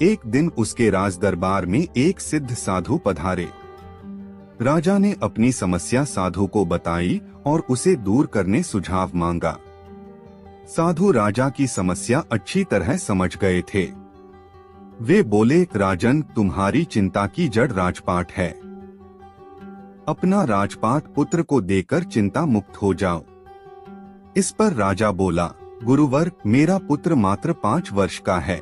एक दिन उसके राज दरबार में एक सिद्ध साधु पधारे। राजा ने अपनी समस्या साधु को बताई और उसे दूर करने सुझाव मांगा। साधु राजा की समस्या अच्छी तरह समझ गए थे। वे बोले, राजन, तुम्हारी चिंता की जड़ राजपाट है। अपना राजपाट पुत्र को देकर चिंता मुक्त हो जाओ। इस पर राजा बोला, गुरुवर, मेरा पुत्र मात्र 5 वर्ष का है।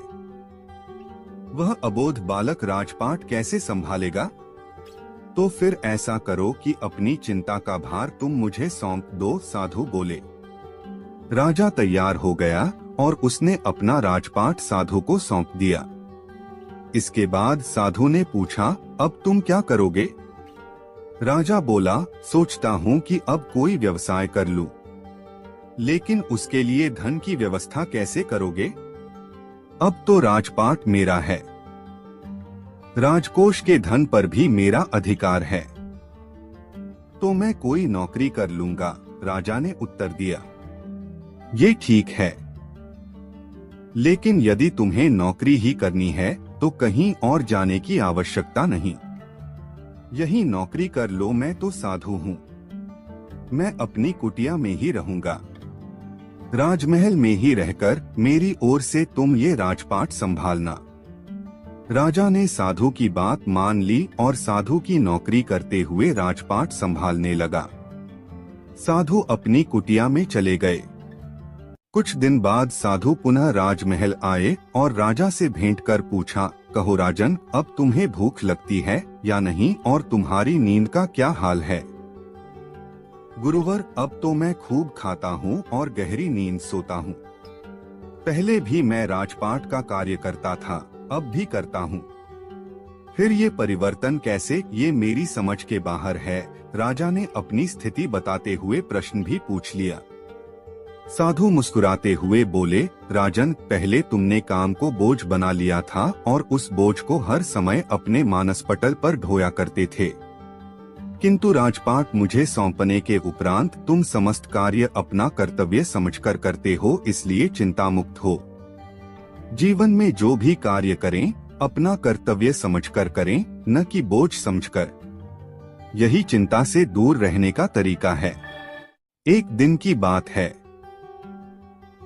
वह अबोध बालक राजपाट कैसे संभालेगा? तो फिर ऐसा करो कि अपनी चिंता का भार तुम मुझे सौंप दो, साधु बोले। राजा तैयार हो गया और उसने अपना राजपाट साधु को सौंप दिया। इसके बाद साधु ने पूछा, अब तुम क्या करोगे? राजा बोला, सोचता हूँ कि अब कोई व्यवसाय कर लूं। लेकिन उसके लिए धन की व्यवस्था कैसे करोगे? अब तो राजपाट मेरा है। राजकोष के धन पर भी मेरा अधिकार है। तो मैं कोई नौकरी कर लूंगा, राजा ने उत्तर दिया। ये ठीक है, लेकिन यदि तुम्हें नौकरी ही करनी है तो कहीं और जाने की आवश्यकता नहीं। यही नौकरी कर लो, मैं तो साधु हूँ। मैं अपनी कुटिया में ही रहूंगा। राजमहल में ही रहकर मेरी ओर से तुम ये राजपाट संभालना। राजा ने साधु की बात मान ली और साधु की नौकरी करते हुए राजपाट संभालने लगा। साधु अपनी कुटिया में चले गए। कुछ दिन बाद साधु पुनः राजमहल आए और राजा से भेंट कर पूछा, कहो राजन, अब तुम्हें भूख लगती है या नहीं और तुम्हारी नींद का क्या हाल है? गुरुवर, अब तो मैं खूब खाता हूँ और गहरी नींद सोता हूँ। पहले भी मैं राजपाट का कार्य करता था, अब भी करता हूँ। फिर ये परिवर्तन कैसे, ये मेरी समझ के बाहर है। राजा ने अपनी स्थिति बताते हुए प्रश्न भी पूछ लिया। साधु मुस्कुराते हुए बोले, राजन, पहले तुमने काम को बोझ बना लिया था और उस बोझ को हर समय अपने मानस पटल पर ढोया करते थे, किंतु राजपाट मुझे सौंपने के उपरांत तुम समस्त कार्य अपना कर्तव्य समझकर करते हो, इसलिए चिंता मुक्त हो। जीवन में जो भी कार्य करें अपना कर्तव्य समझकर करें, न कि बोझ समझकर। यही चिंता से दूर रहने का तरीका है। एक दिन की बात है।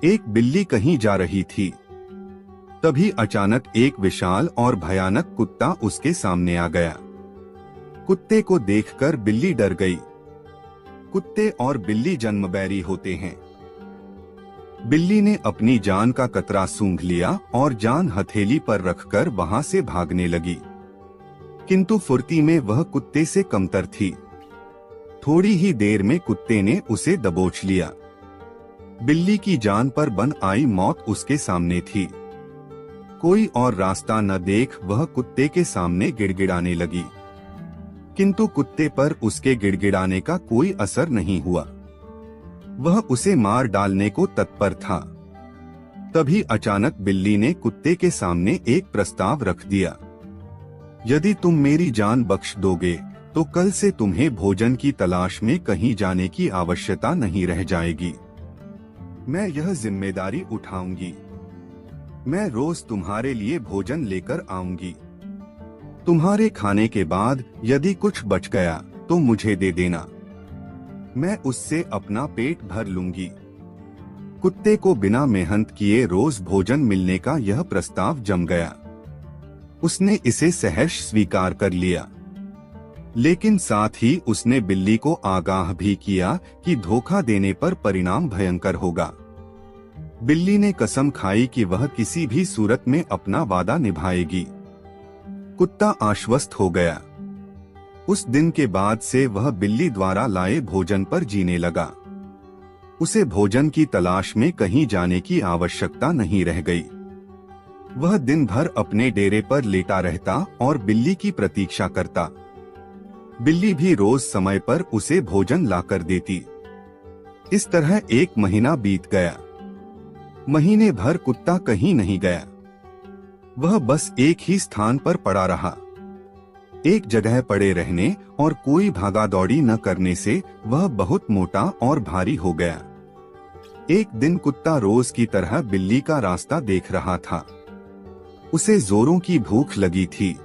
एक बिल्ली कहीं जा रही थी। तभी अचानक एक विशाल और भयानक कुत्ता उसके सामने आ गया। कुत्ते को देखकर बिल्ली डर गई। कुत्ते और बिल्ली जन्मवैरी होते हैं। बिल्ली ने अपनी जान का कतरा सूंघ लिया और जान हथेली पर रखकर वहां से भागने लगी, किंतु फुर्ती में वह कुत्ते से कमतर थी। थोड़ी ही देर में कुत्ते ने उसे दबोच लिया। बिल्ली की जान पर बन आई मौत उसके सामने थी। कोई और रास्ता न देख वह कुत्ते के सामने गिड़गिड़ाने लगी, किंतु कुत्ते पर उसके गिड़गिड़ाने का कोई असर नहीं हुआ। वह उसे मार डालने को तत्पर था। तभी अचानक बिल्ली ने कुत्ते के सामने एक प्रस्ताव रख दिया। यदि तुम मेरी जान बख्श दोगे तो कल से तुम्हें भोजन की तलाश में कहीं जाने की आवश्यकता नहीं रह जाएगी। मैं यह जिम्मेदारी उठाऊंगी। मैं रोज तुम्हारे लिए भोजन लेकर आऊंगी। तुम्हारे खाने के बाद यदि कुछ बच गया तो मुझे दे देना। मैं उससे अपना पेट भर लूंगी। कुत्ते को बिना मेहनत किए रोज भोजन मिलने का यह प्रस्ताव जम गया। उसने इसे सहर्ष स्वीकार कर लिया, लेकिन साथ ही उसने बिल्ली को आगाह भी किया कि धोखा देने पर परिणाम भयंकर होगा। बिल्ली ने कसम खाई कि वह किसी भी सूरत में अपना वादा निभाएगी। कुत्ता आश्वस्त हो गया। उस दिन के बाद से वह बिल्ली द्वारा लाए भोजन पर जीने लगा। उसे भोजन की तलाश में कहीं जाने की आवश्यकता नहीं रह गई। वह दिन भर अपने डेरे पर लेटा रहता और बिल्ली की प्रतीक्षा करता। बिल्ली भी रोज समय पर उसे भोजन लाकर देती। इस तरह 1 महीना बीत गया। महीने भर कुत्ता कहीं नहीं गया। वह बस एक ही स्थान पर पड़ा रहा। एक जगह पड़े रहने और कोई भागा दौड़ी न करने से वह बहुत मोटा और भारी हो गया। एक दिन कुत्ता रोज की तरह बिल्ली का रास्ता देख रहा था। उसे जोरों की भूख लगी थी,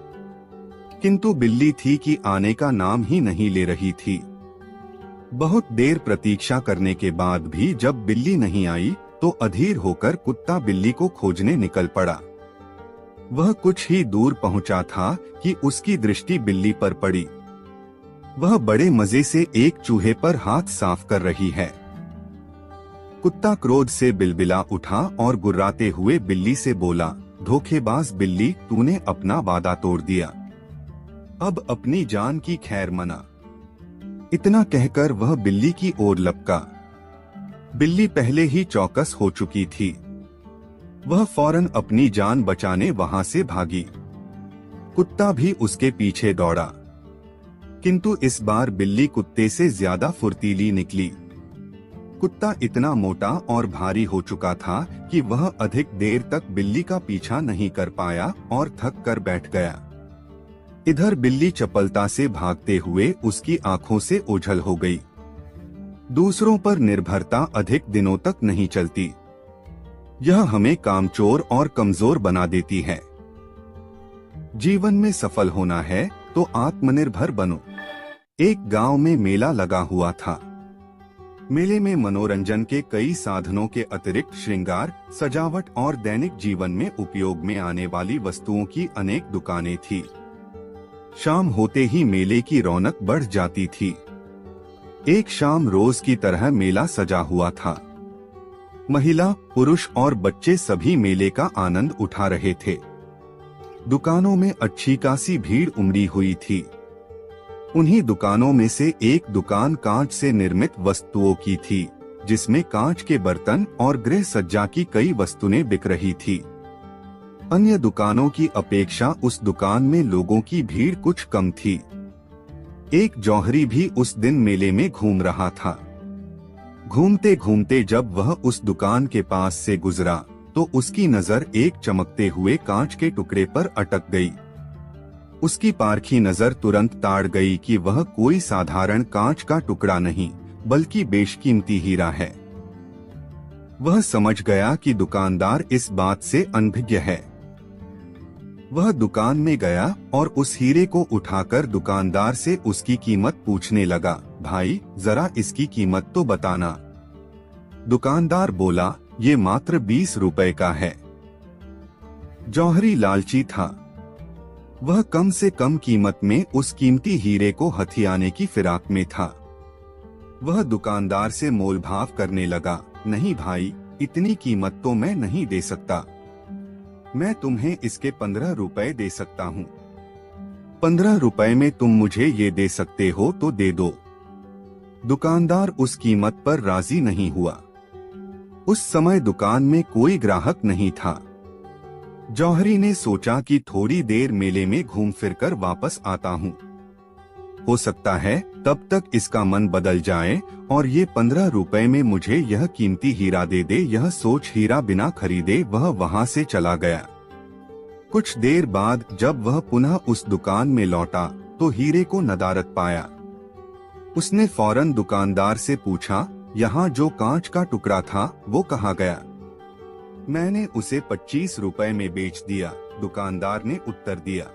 किंतु बिल्ली थी कि आने का नाम ही नहीं ले रही थी। बहुत देर प्रतीक्षा करने के बाद भी जब बिल्ली नहीं आई तो अधीर होकर कुत्ता बिल्ली को खोजने निकल पड़ा। वह कुछ ही दूर पहुंचा था कि उसकी दृष्टि बिल्ली पर पड़ी। वह बड़े मजे से एक चूहे पर हाथ साफ कर रही है। कुत्ता क्रोध से बिलबिला उठा और गुर्राते हुए बिल्ली से बोला, धोखेबाज बिल्ली, तूने अपना वादा तोड़ दिया। अब अपनी जान की खैर मना। इतना कहकर वह बिल्ली की ओर लपका। बिल्ली पहले ही चौकस हो चुकी थी। वह फौरन अपनी जान बचाने वहां से भागी। कुत्ता भी उसके पीछे दौड़ा, किंतु इस बार बिल्ली कुत्ते से ज्यादा फुर्तीली निकली। कुत्ता इतना मोटा और भारी हो चुका था कि वह अधिक देर तक बिल्ली का पीछा नहीं कर पाया और थक कर बैठ गया। इधर बिल्ली चपलता से भागते हुए उसकी आंखों से ओझल हो गई। दूसरों पर निर्भरता अधिक दिनों तक नहीं चलती। यह हमें कामचोर और कमजोर बना देती है। जीवन में सफल होना है तो आत्मनिर्भर बनो। एक गांव में मेला लगा हुआ था। मेले में मनोरंजन के कई साधनों के अतिरिक्त श्रृंगार, सजावट और दैनिक जीवन में उपयोग में आने वाली वस्तुओं की अनेक दुकानें थी। शाम होते ही मेले की रौनक बढ़ जाती थी। एक शाम रोज की तरह मेला सजा हुआ था। महिला, पुरुष और बच्चे सभी मेले का आनंद उठा रहे थे। दुकानों में अच्छी खासी भीड़ उमड़ी हुई थी। उन्हीं दुकानों में से एक दुकान कांच से निर्मित वस्तुओं की थी, जिसमें कांच के बर्तन और गृह सज्जा की कई वस्तुएं बिक रही थी। अन्य दुकानों की अपेक्षा उस दुकान में लोगों की भीड़ कुछ कम थी। एक जौहरी भी उस दिन मेले में घूम रहा था। घूमते घूमते जब वह उस दुकान के पास से गुजरा तो उसकी नजर एक चमकते हुए कांच के टुकड़े पर अटक गई। उसकी पारखी नजर तुरंत ताड़ गई कि वह कोई साधारण कांच का टुकड़ा नहीं, बल्कि बेशकीमती हीरा है। वह समझ गया कि दुकानदार इस बात से अनभिज्ञ है। वह दुकान में गया और उस हीरे को उठाकर दुकानदार से उसकी कीमत पूछने लगा। भाई, जरा इसकी कीमत तो बताना। दुकानदार बोला, ये मात्र 20 रुपए का है। जौहरी लालची था। वह कम से कम कीमत में उस कीमती हीरे को हथियाने की फिराक में था। वह दुकानदार से मोलभाव करने लगा। नहीं भाई, इतनी कीमत तो मैं नहीं दे सकता। मैं तुम्हें इसके 15 रुपए दे सकता हूँ। 15 रुपए में तुम मुझे ये दे सकते हो तो दे दो। दुकानदार उस कीमत पर राजी नहीं हुआ। उस समय दुकान में कोई ग्राहक नहीं था। जौहरी ने सोचा कि थोड़ी देर मेले में घूम फिरकर वापस आता हूँ। हो सकता है तब तक इसका मन बदल जाए और ये 15 रुपए में मुझे यह कीमती हीरा दे दे। यह सोच हीरा बिना खरीदे वह वहां से चला गया। कुछ देर बाद जब वह पुनः उस दुकान में लौटा तो हीरे को नदारद पाया। उसने फौरन दुकानदार से पूछा, यहाँ जो कांच का टुकड़ा था वो कहाँ गया? मैंने उसे 25 रुपए में बेच दिया, दुकानदार ने उत्तर दिया।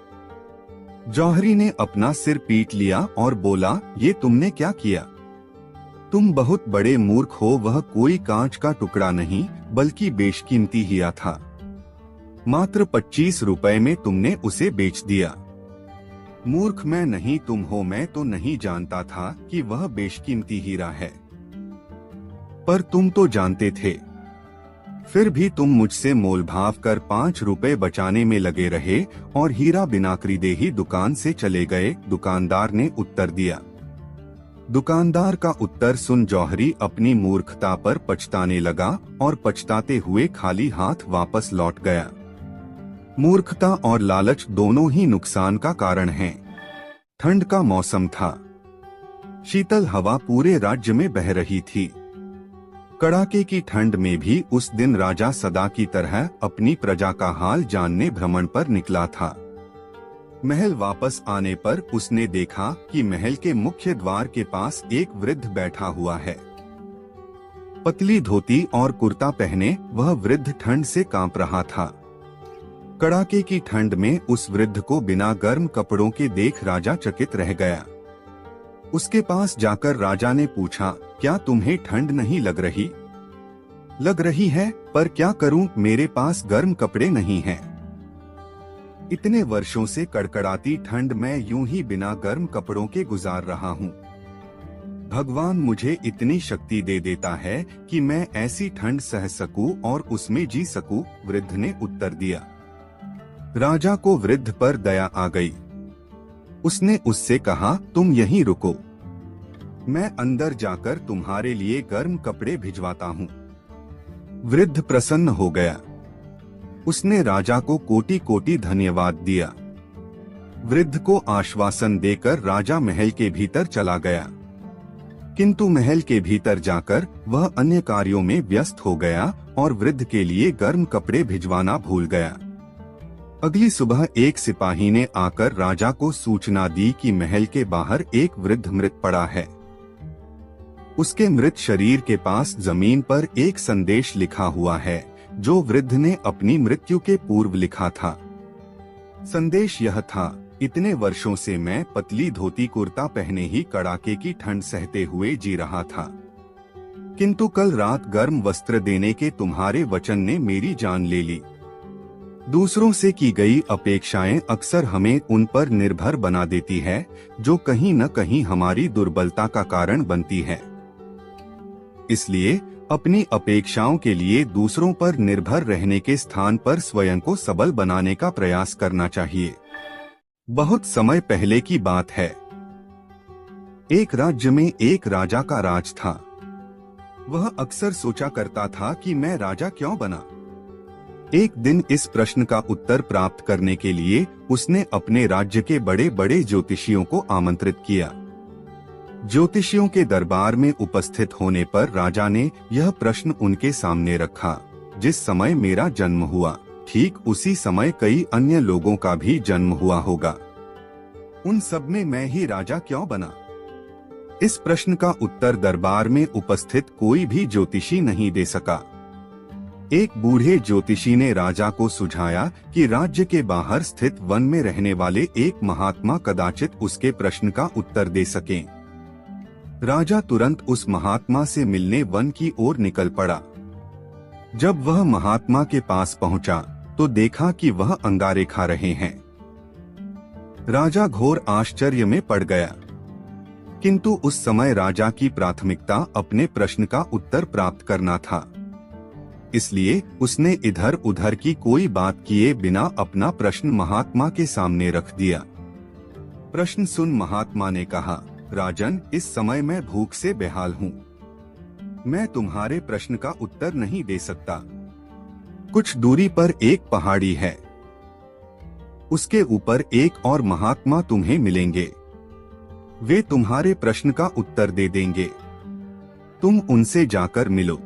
जौहरी ने अपना सिर पीट लिया और बोला, ये तुमने क्या किया? तुम बहुत बड़े मूर्ख हो। वह कोई कांच का टुकड़ा नहीं बल्कि बेशकीमती हीरा था। मात्र 25 रुपए में तुमने उसे बेच दिया। मूर्ख मैं नहीं तुम हो। मैं तो नहीं जानता था कि वह बेशकीमती हीरा है, पर तुम तो जानते थे। फिर भी तुम मुझसे मोलभाव कर 5 रुपए बचाने में लगे रहे और हीरा बिना खरीदे ही दुकान से चले गए, दुकानदार ने उत्तर दिया। दुकानदार का उत्तर सुन जौहरी अपनी मूर्खता पर पछताने लगा और पछताते हुए खाली हाथ वापस लौट गया। मूर्खता और लालच दोनों ही नुकसान का कारण हैं। ठंड का मौसम था। शीतल हवा पूरे राज्य में बह रही थी। कड़ाके की ठंड में भी उस दिन राजा सदा की तरह अपनी प्रजा का हाल जानने भ्रमण पर निकला था। महल वापस आने पर उसने देखा कि महल के मुख्य द्वार के पास एक वृद्ध बैठा हुआ है। पतली धोती और कुर्ता पहने वह वृद्ध ठंड से कांप रहा था। कड़ाके की ठंड में उस वृद्ध को बिना गर्म कपड़ों के देख राजा चकित रह गया। उसके पास जाकर राजा ने पूछा, क्या तुम्हें ठंड नहीं लग रही? लग रही है, पर क्या करूं, मेरे पास गर्म कपड़े नहीं हैं। इतने वर्षों से कड़कड़ाती ठंड मैं यूं ही बिना गर्म कपड़ों के गुजार रहा हूं। भगवान मुझे इतनी शक्ति दे देता है कि मैं ऐसी ठंड सह सकूं और उसमें जी सकूं, वृद्ध ने उत्तर दिया। राजा को वृद्ध पर दया आ गई। उसने उससे कहा, तुम यहीं रुको, मैं अंदर जाकर तुम्हारे लिए गर्म कपड़े भिजवाता हूँ। वृद्ध प्रसन्न हो गया। उसने राजा को कोटि कोटि धन्यवाद दिया। वृद्ध को आश्वासन देकर राजा महल के भीतर चला गया, किंतु महल के भीतर जाकर वह अन्य कार्यों में व्यस्त हो गया और वृद्ध के लिए गर्म कपड़े भिजवाना भूल गया। अगली सुबह एक सिपाही ने आकर राजा को सूचना दी कि महल के बाहर एक वृद्ध मृत पड़ा है। उसके मृत शरीर के पास जमीन पर एक संदेश लिखा हुआ है जो वृद्ध ने अपनी मृत्यु के पूर्व लिखा था। संदेश यह था, इतने वर्षों से मैं पतली धोती कुर्ता पहने ही कड़ाके की ठंड सहते हुए जी रहा था, किंतु कल रात गर्म वस्त्र देने के तुम्हारे वचन ने मेरी जान ले ली। दूसरों से की गई अपेक्षाएं अक्सर हमें उन पर निर्भर बना देती है जो कहीं न कहीं हमारी दुर्बलता का कारण बनती है। इसलिए अपनी अपेक्षाओं के लिए दूसरों पर निर्भर रहने के स्थान पर स्वयं को सबल बनाने का प्रयास करना चाहिए। बहुत समय पहले की बात है। एक राज्य में एक राजा का राज था। वह अक्सर सोचा करता था कि मैं राजा क्यों बना। एक दिन इस प्रश्न का उत्तर प्राप्त करने के लिए उसने अपने राज्य के बड़े बड़े ज्योतिषियों को आमंत्रित किया। ज्योतिषियों के दरबार में उपस्थित होने पर राजा ने यह प्रश्न उनके सामने रखा, जिस समय मेरा जन्म हुआ ठीक उसी समय कई अन्य लोगों का भी जन्म हुआ होगा। उन सब में मैं ही राजा क्यों बना? इस प्रश्न का उत्तर दरबार में उपस्थित कोई भी ज्योतिषी नहीं दे सका। एक बूढ़े ज्योतिषी ने राजा को सुझाया कि राज्य के बाहर स्थित वन में रहने वाले एक महात्मा कदाचित उसके प्रश्न का उत्तर दे सकें। राजा तुरंत उस महात्मा से मिलने वन की ओर निकल पड़ा। जब वह महात्मा के पास पहुंचा तो देखा कि वह अंगारे खा रहे हैं। राजा घोर आश्चर्य में पड़ गया, किंतु उस समय राजा की प्राथमिकता अपने प्रश्न का उत्तर प्राप्त करना था। इसलिए उसने इधर उधर की कोई बात किए बिना अपना प्रश्न महात्मा के सामने रख दिया। प्रश्न सुन महात्मा ने कहा, राजन, इस समय मैं भूख से बेहाल हूँ। मैं तुम्हारे प्रश्न का उत्तर नहीं दे सकता। कुछ दूरी पर एक पहाड़ी है, उसके ऊपर एक और महात्मा तुम्हें मिलेंगे। वे तुम्हारे प्रश्न का उत्तर दे देंगे। तुम उनसे जाकर मिलो।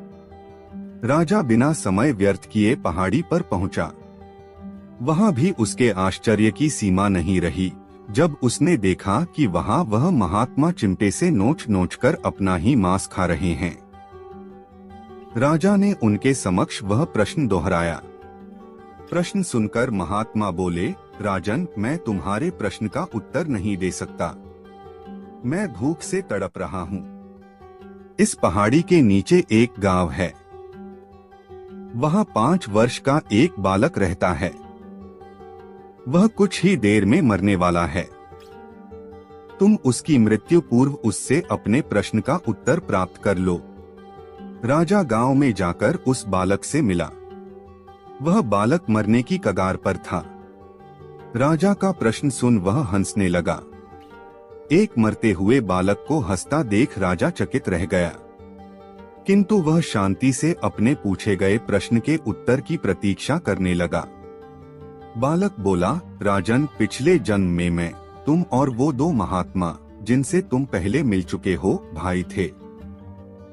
राजा बिना समय व्यर्थ किए पहाड़ी पर पहुंचा। वहां भी उसके आश्चर्य की सीमा नहीं रही जब उसने देखा कि वहां वह महात्मा चिमटे से नोच नोच कर अपना ही मांस खा रहे हैं। राजा ने उनके समक्ष वह प्रश्न दोहराया। प्रश्न सुनकर महात्मा बोले, राजन, मैं तुम्हारे प्रश्न का उत्तर नहीं दे सकता। मैं भूख से तड़प रहा हूँ। इस पहाड़ी के नीचे एक गांव है। वहां 5 वर्ष का एक बालक रहता है। वह कुछ ही देर में मरने वाला है। तुम उसकी मृत्यु पूर्व उससे अपने प्रश्न का उत्तर प्राप्त कर लो। राजा गांव में जाकर उस बालक से मिला। वह बालक मरने की कगार पर था। राजा का प्रश्न सुन वह हंसने लगा। एक मरते हुए बालक को हंसता देख राजा चकित रह गया, किंतु वह शांति से अपने पूछे गए प्रश्न के उत्तर की प्रतीक्षा करने लगा। बालक बोला, राजन, पिछले जन्म में मैं, तुम और वो 2 महात्मा जिनसे तुम पहले मिल चुके हो, भाई थे।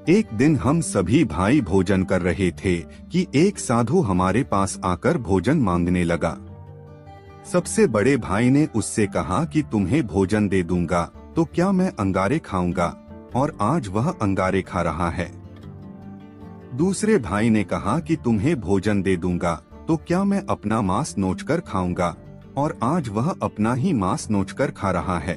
एक दिन हम सभी भाई भोजन कर रहे थे कि एक साधु हमारे पास आकर भोजन मांगने लगा। सबसे बड़े भाई ने उससे कहा कि तुम्हें भोजन दे दूंगा तो क्या मैं अंगारे खाऊंगा, और आज वह अंगारे खा रहा है। दूसरे भाई ने कहा कि तुम्हें भोजन दे दूंगा तो क्या मैं अपना मांस नोचकर खाऊंगा, और आज वह अपना ही मांस नोचकर खा रहा है।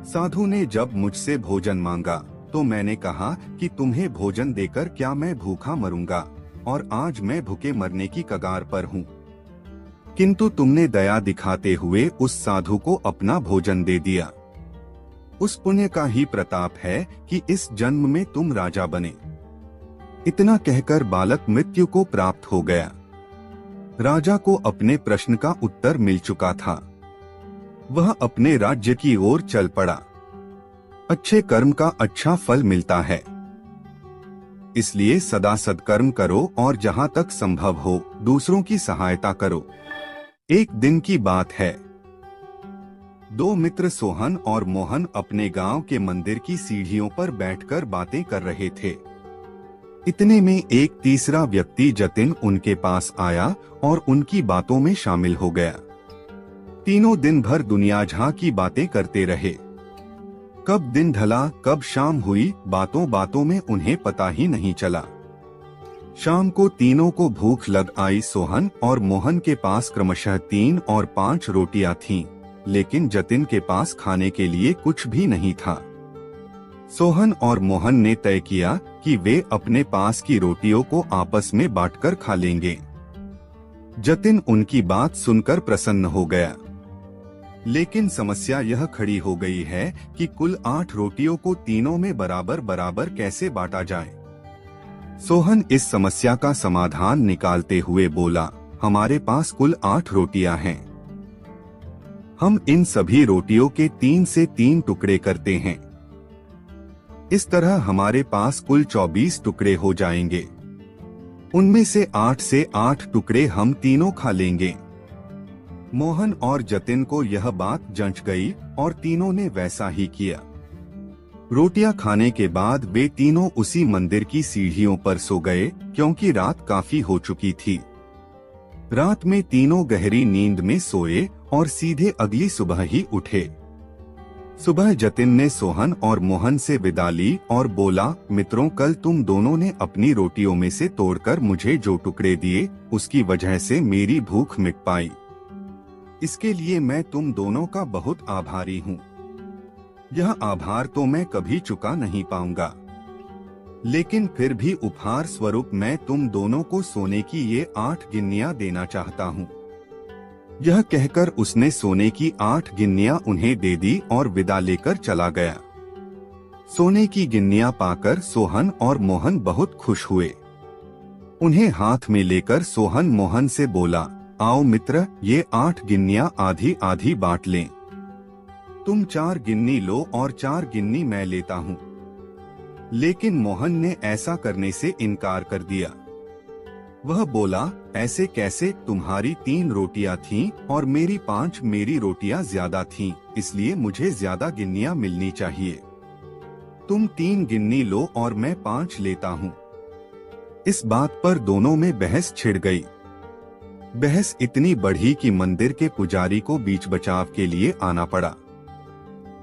साधु ने जब मुझसे भोजन मांगा तो मैंने कहा कि तुम्हें भोजन देकर क्या मैं भूखा मरूंगा, और आज मैं भूखे मरने की कगार पर हूँ। किंतु तुमने दया दिखाते हुए उस साधु को अपना भोजन दे दिया। उस पुण्य का ही प्रताप है कि इस जन्म में तुम राजा बने। इतना कहकर बालक मृत्यु को प्राप्त हो गया। राजा को अपने प्रश्न का उत्तर मिल चुका था। वह अपने राज्य की ओर चल पड़ा। अच्छे कर्म का अच्छा फल मिलता है, इसलिए सदा सत्कर्म करो और जहाँ तक संभव हो दूसरों की सहायता करो। एक दिन की बात है। 2 मित्र सोहन और मोहन अपने गांव के मंदिर की सीढ़ियों पर बैठकर बातें कर रहे थे। इतने में एक तीसरा व्यक्ति जतिन उनके पास आया और उनकी बातों में शामिल हो गया। तीनों दिन भर दुनिया जहां की बातें करते रहे। कब दिन ढला, कब शाम हुई, बातों बातों में उन्हें पता ही नहीं चला। शाम को तीनों को भूख लग आई। सोहन और मोहन के पास क्रमशः 3 और 5 रोटियां थीं, लेकिन जतिन के पास खाने के लिए कुछ भी नहीं था। सोहन और मोहन ने तय किया कि वे अपने पास की रोटियों को आपस में बांटकर खा लेंगे। जतिन उनकी बात सुनकर प्रसन्न हो गया, लेकिन समस्या यह खड़ी हो गई है कि कुल 8 रोटियों को तीनों में बराबर बराबर कैसे बांटा जाए। सोहन इस समस्या का समाधान निकालते हुए बोला, हमारे पास कुल 8 रोटियां हैं। हम इन सभी रोटियों के 3 से 3 टुकड़े करते हैं। इस तरह हमारे पास कुल 24 टुकड़े हो जाएंगे। उनमें से 8 से 8 टुकड़े हम तीनों खा लेंगे। मोहन और जतिन को यह बात जंच गई और तीनों ने वैसा ही किया। रोटियां खाने के बाद वे तीनों उसी मंदिर की सीढ़ियों पर सो गए, क्योंकि रात काफी हो चुकी थी। रात में तीनों गहरी नींद में सोए और सीधे अगली सुबह ही उठे। सुबह जतिन ने सोहन और मोहन से विदा ली और बोला, मित्रों, कल तुम दोनों ने अपनी रोटियों में से तोड़कर मुझे जो टुकड़े दिए, उसकी वजह से मेरी भूख मिट पाई। इसके लिए मैं तुम दोनों का बहुत आभारी हूँ। यह आभार तो मैं कभी चुका नहीं पाऊंगा, लेकिन फिर भी उपहार स्वरूप मैं तुम दोनों को सोने की ये 8 गिन्नियां देना चाहता हूँ। यह कहकर उसने सोने की 8 गिन्नियां उन्हें दे दी और विदा लेकर चला गया। सोने की गिन्नियां पाकर सोहन और मोहन बहुत खुश हुए। उन्हें हाथ में लेकर सोहन मोहन से बोला, आओ मित्र, ये 8 गिन्नियां आधी आधी बांट लें। तुम 4 गिन्नी लो और 4 गिन्नी मैं लेता हूँ। लेकिन मोहन ने ऐसा करने से इनकार कर दिया। वह बोला, ऐसे कैसे, तुम्हारी 3 रोटियां थीं और मेरी 5, मेरी रोटियां ज्यादा थीं, इसलिए मुझे ज्यादा गिन्नियां मिलनी चाहिए। तुम 3 गिन्नी लो और मैं 5 लेता हूँ। इस बात पर दोनों में बहस छिड़ गई। बहस इतनी बढ़ी कि मंदिर के पुजारी को बीच बचाव के लिए आना पड़ा।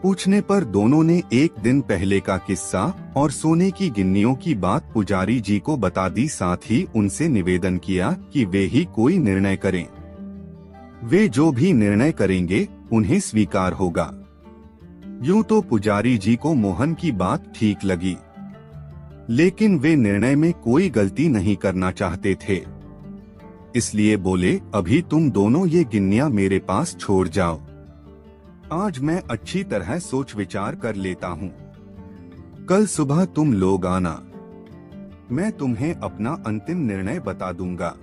पूछने पर दोनों ने एक दिन पहले का किस्सा और सोने की गिन्नियों की बात पुजारी जी को बता दी। साथ ही उनसे निवेदन किया कि वे ही कोई निर्णय करें। वे जो भी निर्णय करेंगे उन्हें स्वीकार होगा। यूं तो पुजारी जी को मोहन की बात ठीक लगी, लेकिन वे निर्णय में कोई गलती नहीं करना चाहते थे। इसलिए बोले, अभी तुम दोनों ये गिन्नियां मेरे पास छोड़ जाओ। आज मैं अच्छी तरह सोच विचार कर लेता हूँ। कल सुबह तुम लोग आना, मैं तुम्हें अपना अंतिम निर्णय बता दूंगा।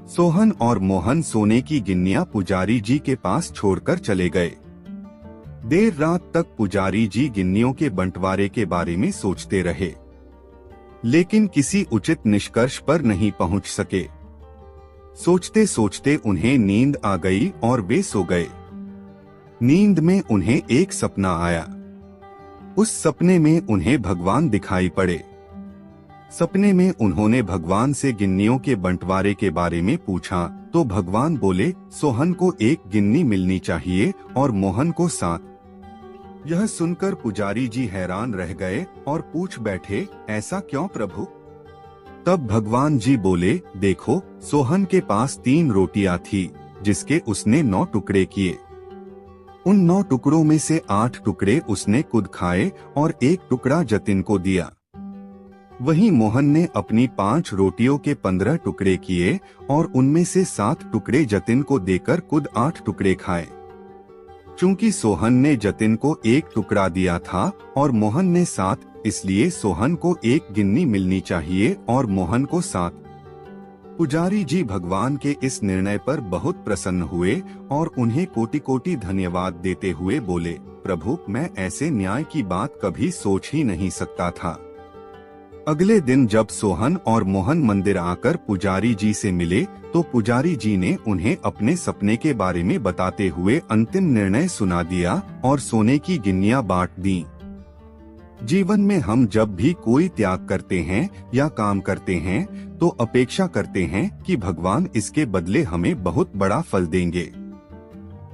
सोहन और मोहन सोने की गिन्नियां पुजारी जी के पास छोड़कर चले गए। देर रात तक पुजारी जी गिन्नियों के बंटवारे के बारे में सोचते रहे, लेकिन किसी उचित निष्कर्ष पर नहीं पहुंच सके। सोचते सोचते उन्हें नींद आ गई और वे सो गए। नींद में उन्हें एक सपना आया। उस सपने में उन्हें भगवान दिखाई पड़े। सपने में उन्होंने भगवान से गिन्नियों के बंटवारे के बारे में पूछा तो भगवान बोले, सोहन को 1 गिन्नी मिलनी चाहिए और मोहन को 7। यह सुनकर पुजारी जी हैरान रह गए और पूछ बैठे, ऐसा क्यों प्रभु? तब भगवान जी बोले, देखो, सोहन के पास 3 रोटियां थी जिसके उसने 9 टुकड़े किए। उन 9 टुकड़ों में से 8 टुकड़े उसने खुद खाए और 1 टुकड़ा जतिन को दिया। वहीं मोहन ने अपनी 5 रोटियों के 15 टुकड़े किए और उनमें से 7 टुकड़े जतिन को देकर खुद 8 टुकड़े खाए। चूंकि सोहन ने जतिन को 1 टुकड़ा दिया था और मोहन ने 7, इसलिए सोहन को 1 गिन्नी मिलनी चाहिए और मोहन को 7। पुजारी जी भगवान के इस निर्णय पर बहुत प्रसन्न हुए और उन्हें कोटि कोटि धन्यवाद देते हुए बोले, प्रभु, मैं ऐसे न्याय की बात कभी सोच ही नहीं सकता था। अगले दिन जब सोहन और मोहन मंदिर आकर पुजारी जी से मिले तो पुजारी जी ने उन्हें अपने सपने के बारे में बताते हुए अंतिम निर्णय सुना दिया और सोने की गिन्नियां बांट दी। जीवन में हम जब भी कोई त्याग करते हैं या काम करते हैं तो अपेक्षा करते हैं कि भगवान इसके बदले हमें बहुत बड़ा फल देंगे।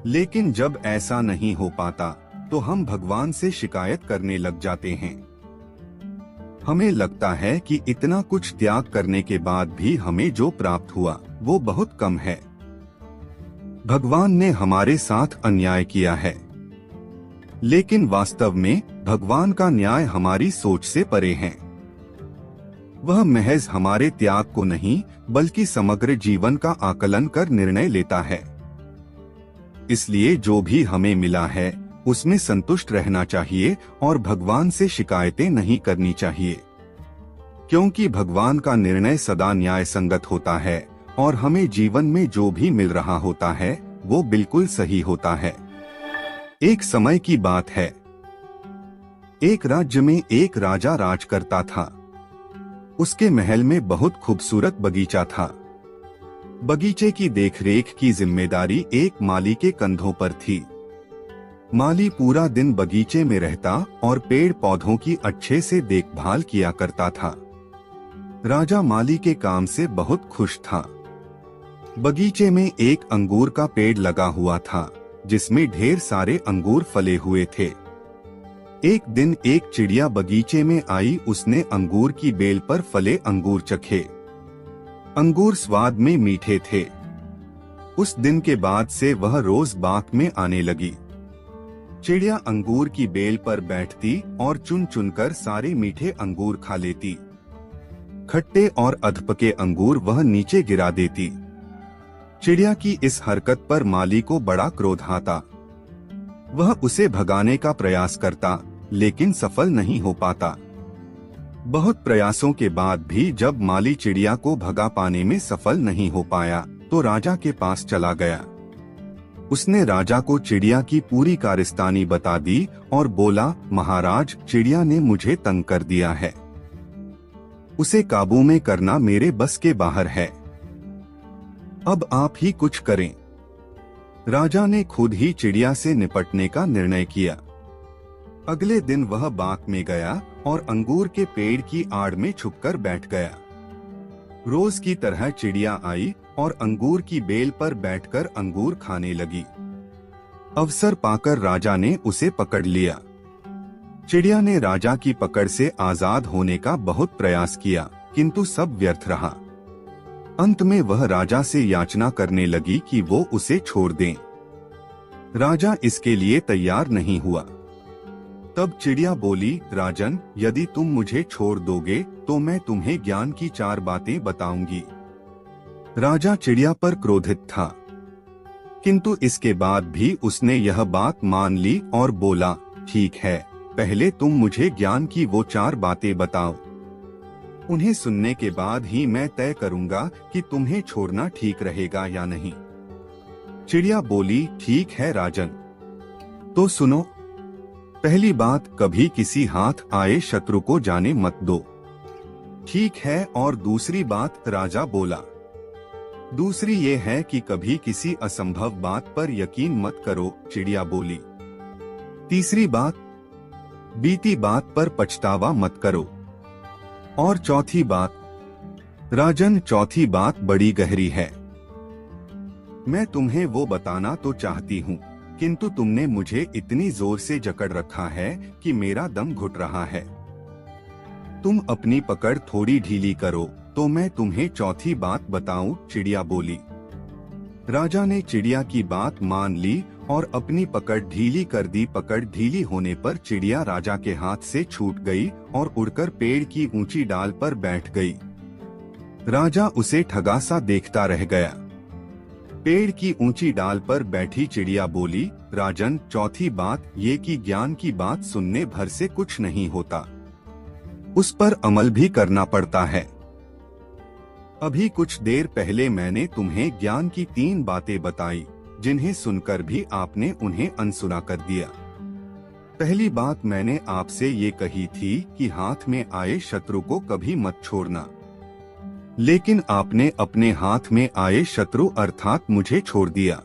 लेकिन जब ऐसा नहीं हो पाता तो हम भगवान से शिकायत करने लग जाते हैं। हमें लगता है कि इतना कुछ त्याग करने के बाद भी हमें जो प्राप्त हुआ वो बहुत कम है। भगवान ने हमारे साथ अन्याय किया है, लेकिन वास्तव में भगवान का न्याय हमारी सोच से परे है। वह महज हमारे त्याग को नहीं बल्कि समग्र जीवन का आकलन कर निर्णय लेता है। इसलिए जो भी हमें मिला है उसमें संतुष्ट रहना चाहिए और भगवान से शिकायतें नहीं करनी चाहिए, क्योंकि भगवान का निर्णय सदा न्याय संगत होता है और हमें जीवन में जो भी मिल रहा होता है वो बिल्कुल सही होता है। एक समय की बात है, एक राज्य में एक राजा राज करता था। उसके महल में बहुत खूबसूरत बगीचा था। बगीचे की देखरेख की जिम्मेदारी एक माली के कंधों पर थी। माली पूरा दिन बगीचे में रहता और पेड़ पौधों की अच्छे से देखभाल किया करता था। राजा माली के काम से बहुत खुश था। बगीचे में एक अंगूर का पेड़ लगा हुआ था जिसमें ढेर सारे अंगूर फले हुए थे। एक दिन एक चिड़िया बगीचे में आई। उसने अंगूर की बेल पर फले अंगूर चखे। अंगूर स्वाद में मीठे थे। उस दिन के बाद से वह रोज बाग में आने लगी। चिड़िया अंगूर की बेल पर बैठती और चुन चुनकर सारे मीठे अंगूर खा लेती। खट्टे और अधपके अंगूर वह नीचे गिरा देती। चिड़िया की इस हरकत पर माली को बड़ा क्रोध आता। वह उसे भगाने का प्रयास करता लेकिन सफल नहीं हो पाता। बहुत प्रयासों के बाद भी जब माली चिड़िया को भगा पाने में सफल नहीं हो पाया तो राजा के पास चला गया। उसने राजा को चिड़िया की पूरी कारस्तानी बता दी और बोला, महाराज, चिड़िया ने मुझे तंग कर दिया है। उसे काबू में करना मेरे बस के बाहर है। अब आप ही कुछ करें। राजा ने खुद ही चिड़िया से निपटने का निर्णय किया। अगले दिन वह बाग में गया और अंगूर के पेड़ की आड़ में छुपकर बैठ गया। रोज की तरह चिड़िया आई और अंगूर की बेल पर बैठकर अंगूर खाने लगी। अवसर पाकर राजा ने उसे पकड़ लिया। चिड़िया ने राजा की पकड़ से आजाद होने का बहुत प्रयास किया, किंतु सब व्यर्थ रहा। अंत में वह राजा से याचना करने लगी कि वो उसे छोड़ दें। राजा इसके लिए तैयार नहीं हुआ। तब चिड़िया बोली, राजन, यदि तुम मुझे छोड़ दोगे तो मैं तुम्हें ज्ञान की 4 बातें बताऊंगी। राजा चिड़िया पर क्रोधित था, किंतु इसके बाद भी उसने यह बात मान ली और बोला, ठीक है, पहले तुम मुझे ज्ञान की वो 4 बातें बताओ। उन्हें सुनने के बाद ही मैं तय करूंगा कि तुम्हें छोड़ना ठीक रहेगा या नहीं। चिड़िया बोली, ठीक है राजन, तो सुनो। पहली बात, कभी किसी हाथ आए शत्रु को जाने मत दो। ठीक है, और दूसरी बात, राजा बोला। दूसरी ये है कि कभी किसी असंभव बात पर यकीन मत करो, चिड़िया बोली। तीसरी बात, बीती बात पर पछतावा मत करो। और चौथी बात, राजन, चौथी बात बड़ी गहरी है। मैं तुम्हें वो बताना तो चाहती हूँ, किंतु तुमने मुझे इतनी जोर से जकड़ रखा है कि मेरा दम घुट रहा है। तुम अपनी पकड़ थोड़ी ढीली करो तो मैं तुम्हें चौथी बात बताऊं, चिड़िया बोली। राजा ने चिड़िया की बात मान ली और अपनी पकड़ ढीली कर दी। पकड़ ढीली होने पर चिड़िया राजा के हाथ से छूट गई और उड़कर पेड़ की ऊंची डाल पर बैठ गई। राजा उसे ठगा सा देखता रह गया। पेड़ की ऊंची डाल पर बैठी चिड़िया बोली, राजन, चौथी बात ये कि ज्ञान की बात सुनने भर से कुछ नहीं होता, उस पर अमल भी करना पड़ता है। अभी कुछ देर पहले मैंने तुम्हें ज्ञान की 3 बातें बताई, जिन्हें सुनकर भी आपने उन्हें अनसुना कर दिया। पहली बात मैंने आपसे ये कही थी कि हाथ में आए शत्रु को कभी मत छोड़ना, लेकिन आपने अपने हाथ में आए शत्रु अर्थात मुझे छोड़ दिया।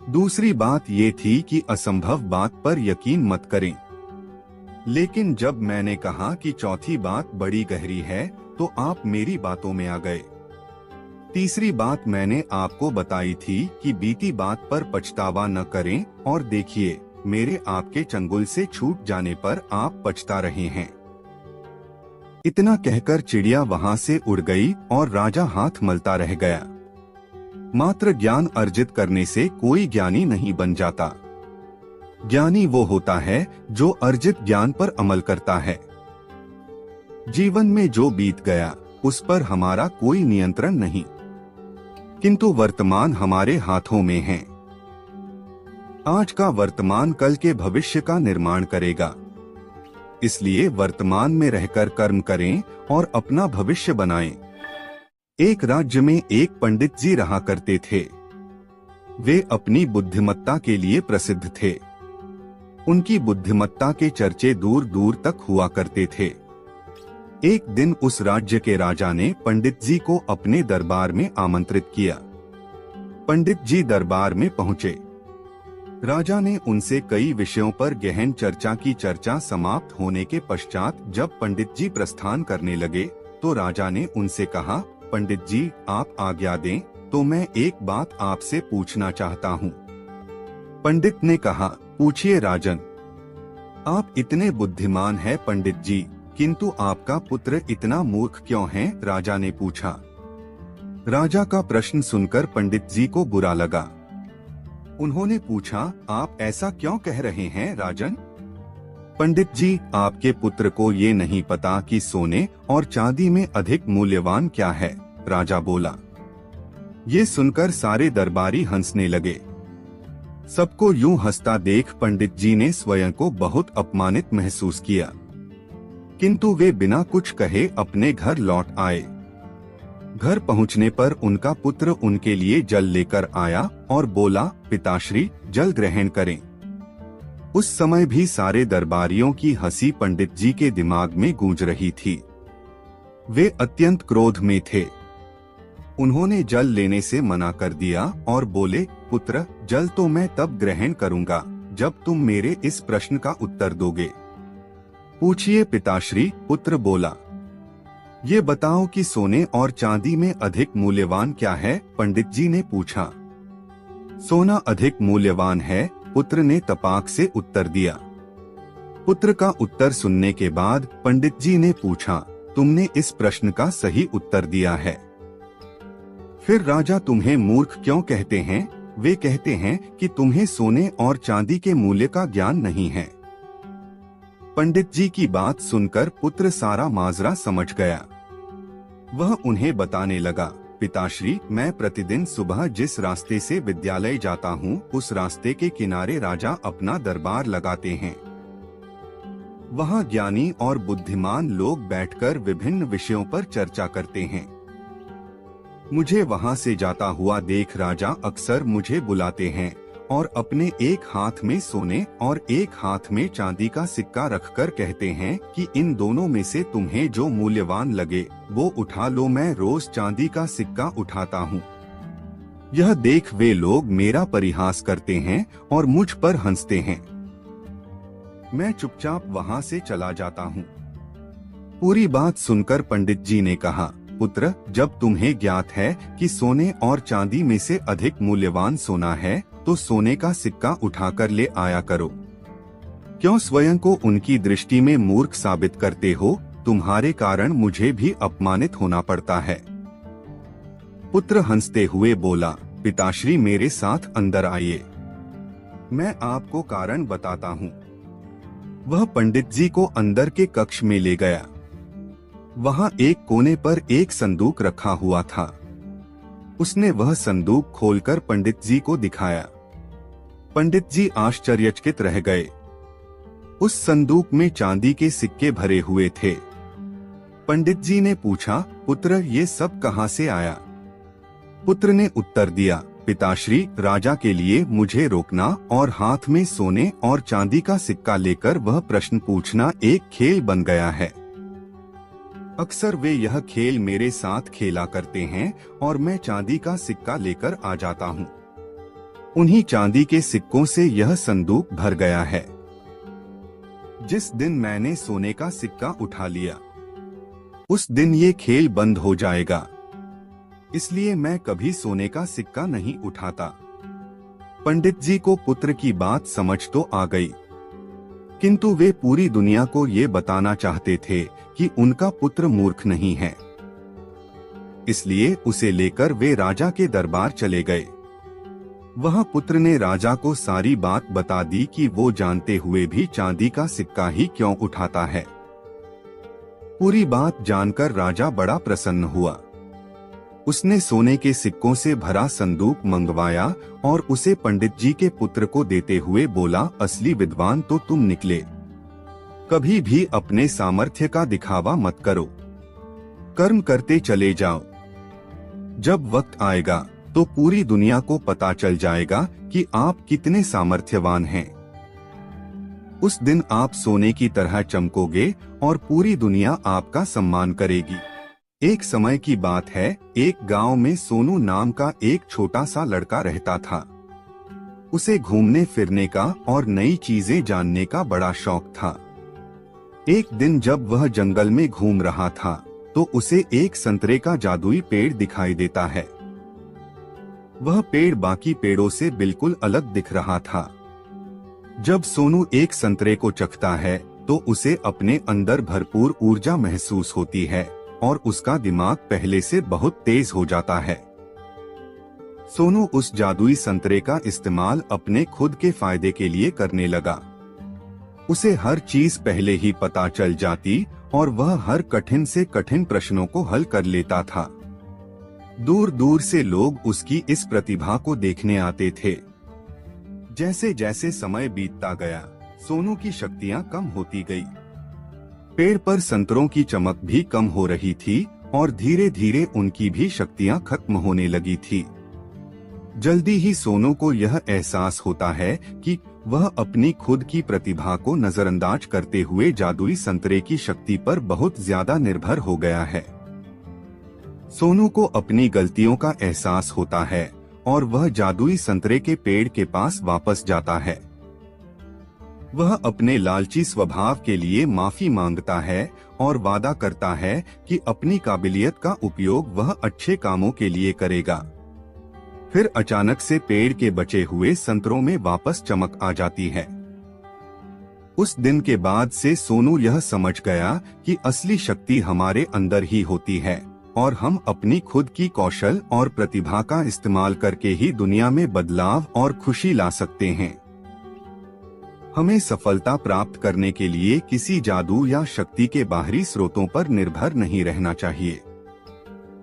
दूसरी बात ये थी कि असंभव बात पर यकीन मत करें, लेकिन जब मैंने कहा कि चौथी बात बड़ी गहरी है तो आप मेरी बातों में आ गए। तीसरी बात मैंने आपको बताई थी कि बीती बात पर पछतावा न करें, और देखिए, मेरे आपके चंगुल से छूट जाने पर आप पछता रहे हैं। इतना कहकर चिड़िया वहां से उड़ गई और राजा हाथ मलता रह गया। मात्र ज्ञान अर्जित करने से कोई ज्ञानी नहीं बन जाता। ज्ञानी वो होता है जो अर्जित ज्ञान पर अमल करता है। जीवन में जो बीत गया उस पर हमारा कोई नियंत्रण नहीं, किंतु वर्तमान हमारे हाथों में है। आज का वर्तमान कल के भविष्य का निर्माण करेगा। इसलिए वर्तमान में रहकर कर्म करें और अपना भविष्य बनाएं। एक राज्य में एक पंडित जी रहा करते थे। वे अपनी बुद्धिमत्ता के लिए प्रसिद्ध थे। उनकी बुद्धिमत्ता के चर्चे दूर दूर तक हुआ करते थे। एक दिन उस राज्य के राजा ने पंडित जी को अपने दरबार में आमंत्रित किया। पंडित जी दरबार में पहुंचे। राजा ने उनसे कई विषयों पर गहन चर्चा की। चर्चा समाप्त होने के पश्चात जब पंडित जी प्रस्थान करने लगे तो राजा ने उनसे कहा, पंडित जी, आप आज्ञा दें तो मैं एक बात आपसे पूछना चाहता हूँ। पंडित ने कहा, पूछिए राजन। आप इतने बुद्धिमान हैं पंडित जी, किंतु आपका पुत्र इतना मूर्ख क्यों है? राजा ने पूछा। राजा का प्रश्न सुनकर पंडित जी को बुरा लगा। उन्होंने पूछा, आप ऐसा क्यों कह रहे हैं राजन? पंडित जी, आपके पुत्र को ये नहीं पता कि सोने और चांदी में अधिक मूल्यवान क्या है, राजा बोला। ये सुनकर सारे दरबारी हंसने लगे। सबको यूं हंसता देख पंडित जी ने स्वयं को बहुत अपमानित महसूस किया। किंतु वे बिना कुछ कहे अपने घर लौट आए। घर पहुंचने पर उनका पुत्र उनके लिए जल लेकर आया और बोला, पिताश्री जल ग्रहण करें। उस समय भी सारे दरबारियों की हंसी पंडित जी के दिमाग में गूंज रही थी। वे अत्यंत क्रोध में थे। उन्होंने जल लेने से मना कर दिया और बोले, पुत्र जल तो मैं तब ग्रहण करूंगा जब तुम मेरे इस प्रश्न का उत्तर दोगे। पूछिए पिताश्री, पुत्र बोला। ये बताओ कि सोने और चांदी में अधिक मूल्यवान क्या है? पंडित जी ने पूछा। सोना अधिक मूल्यवान है, पुत्र ने तपाक से उत्तर दिया। पुत्र का उत्तर सुनने के बाद पंडित जी ने पूछा, तुमने इस प्रश्न का सही उत्तर दिया है। फिर राजा तुम्हें मूर्ख क्यों कहते हैं? वे कहते हैं कि तुम्हें सोने और चांदी के मूल्य का ज्ञान नहीं है। पंडित जी की बात सुनकर पुत्र सारा माजरा समझ गया। वह उन्हें बताने लगा, पिताश्री मैं प्रतिदिन सुबह जिस रास्ते से विद्यालय जाता हूँ उस रास्ते के किनारे राजा अपना दरबार लगाते हैं। वहाँ ज्ञानी और बुद्धिमान लोग बैठकर विभिन्न विषयों पर चर्चा करते हैं। मुझे वहाँ से जाता हुआ देख राजा अक्सर मुझे बुलाते हैं और अपने एक हाथ में सोने और एक हाथ में चांदी का सिक्का रखकर कहते हैं कि इन दोनों में से तुम्हें जो मूल्यवान लगे वो उठा लो। मैं रोज चांदी का सिक्का उठाता हूँ। यह देख वे लोग मेरा परिहास करते हैं और मुझ पर हंसते हैं। मैं चुपचाप वहाँ से चला जाता हूँ। पूरी बात सुनकर पंडित जी ने कहा, पुत्र जब तुम्हें ज्ञात है कि सोने और चांदी में से अधिक मूल्यवान सोना है तो सोने का सिक्का उठाकर ले आया करो। क्यों स्वयं को उनकी दृष्टि में मूर्ख साबित करते हो? तुम्हारे कारण मुझे भी अपमानित होना पड़ता है। पुत्र हंसते हुए बोला, पिताश्री मेरे साथ अंदर आइए, मैं आपको कारण बताता हूँ। वह पंडित जी को अंदर के कक्ष में ले गया। वहाँ एक कोने पर एक संदूक रखा हुआ था। उसने वह संदूक खोलकर पंडित जी को दिखाया। पंडित जी आश्चर्यचकित रह गए। उस संदूक में चांदी के सिक्के भरे हुए थे। पंडित जी ने पूछा, पुत्र ये सब कहाँ से आया? पुत्र ने उत्तर दिया, पिताश्री राजा के लिए मुझे रोकना और हाथ में सोने और चांदी का सिक्का लेकर वह प्रश्न पूछना एक खेल बन गया है। अक्सर वे यह खेल मेरे साथ खेला करते हैं और मैं चांदी का सिक्का लेकर आ जाता हूँ। उन्हीं चांदी के सिक्कों से यह संदूक भर गया है। जिस दिन मैंने सोने का सिक्का उठा लिया उस दिन ये खेल बंद हो जाएगा, इसलिए मैं कभी सोने का सिक्का नहीं उठाता। पंडित जी को पुत्र की बात समझ तो आ गई, किंतु वे पूरी दुनिया को ये बताना चाहते थे कि उनका पुत्र मूर्ख नहीं है। इसलिए उसे लेकर वे राजा के दरबार चले गए। वह पुत्र ने राजा को सारी बात बता दी कि वो जानते हुए भी चांदी का सिक्का ही क्यों उठाता है। पूरी बात जानकर राजा बड़ा प्रसन्न हुआ। उसने सोने के सिक्कों से भरा संदूक मंगवाया और उसे पंडित जी के पुत्र को देते हुए बोला, असली विद्वान तो तुम निकले। कभी भी अपने सामर्थ्य का दिखावा मत करो, कर्म करते चले जाओ। जब वक्त आएगा तो पूरी दुनिया को पता चल जाएगा कि आप कितने सामर्थ्यवान हैं। उस दिन आप सोने की तरह चमकोगे और पूरी दुनिया आपका सम्मान करेगी। एक समय की बात है, एक गांव में सोनू नाम का एक छोटा सा लड़का रहता था। उसे घूमने फिरने का और नई चीजें जानने का बड़ा शौक था। एक दिन जब वह जंगल में घूम रहा था तो उसे एक संतरे का जादुई पेड़ दिखाई देता है। वह पेड़ बाकी पेड़ों से बिल्कुल अलग दिख रहा था। जब सोनू एक संतरे को चखता है तो उसे अपने अंदर भरपूर ऊर्जा महसूस होती है और उसका दिमाग पहले से बहुत तेज हो जाता है। सोनू उस जादुई संतरे का इस्तेमाल अपने खुद के फायदे के लिए करने लगा। उसे हर चीज पहले ही पता चल जाती और वह हर कठिन से कठिन प्रश्नों को हल कर लेता था। दूर दूर से लोग उसकी इस प्रतिभा को देखने आते थे। जैसे जैसे समय बीतता गया, सोनू की शक्तियां कम होती गई। पेड़ पर संतरों की चमक भी कम हो रही थी और धीरे धीरे उनकी भी शक्तियां खत्म होने लगी थी। जल्दी ही सोनू को यह एहसास होता है कि वह अपनी खुद की प्रतिभा को नजरअंदाज करते हुए जादुई संतरे की शक्ति पर बहुत ज्यादा निर्भर हो गया है। सोनू को अपनी गलतियों का एहसास होता है और वह जादुई संतरे के पेड़ के पास वापस जाता है। वह अपने लालची स्वभाव के लिए माफी मांगता है और वादा करता है कि अपनी काबिलियत का उपयोग वह अच्छे कामों के लिए करेगा। फिर अचानक से पेड़ के बचे हुए संतरों में वापस चमक आ जाती है। उस दिन के बाद से सोनू यह समझ गया कि असली शक्ति हमारे अंदर ही होती है और हम अपनी खुद की कौशल और प्रतिभा का इस्तेमाल करके ही दुनिया में बदलाव और खुशी ला सकते हैं। हमें सफलता प्राप्त करने के लिए किसी जादू या शक्ति के बाहरी स्रोतों पर निर्भर नहीं रहना चाहिए,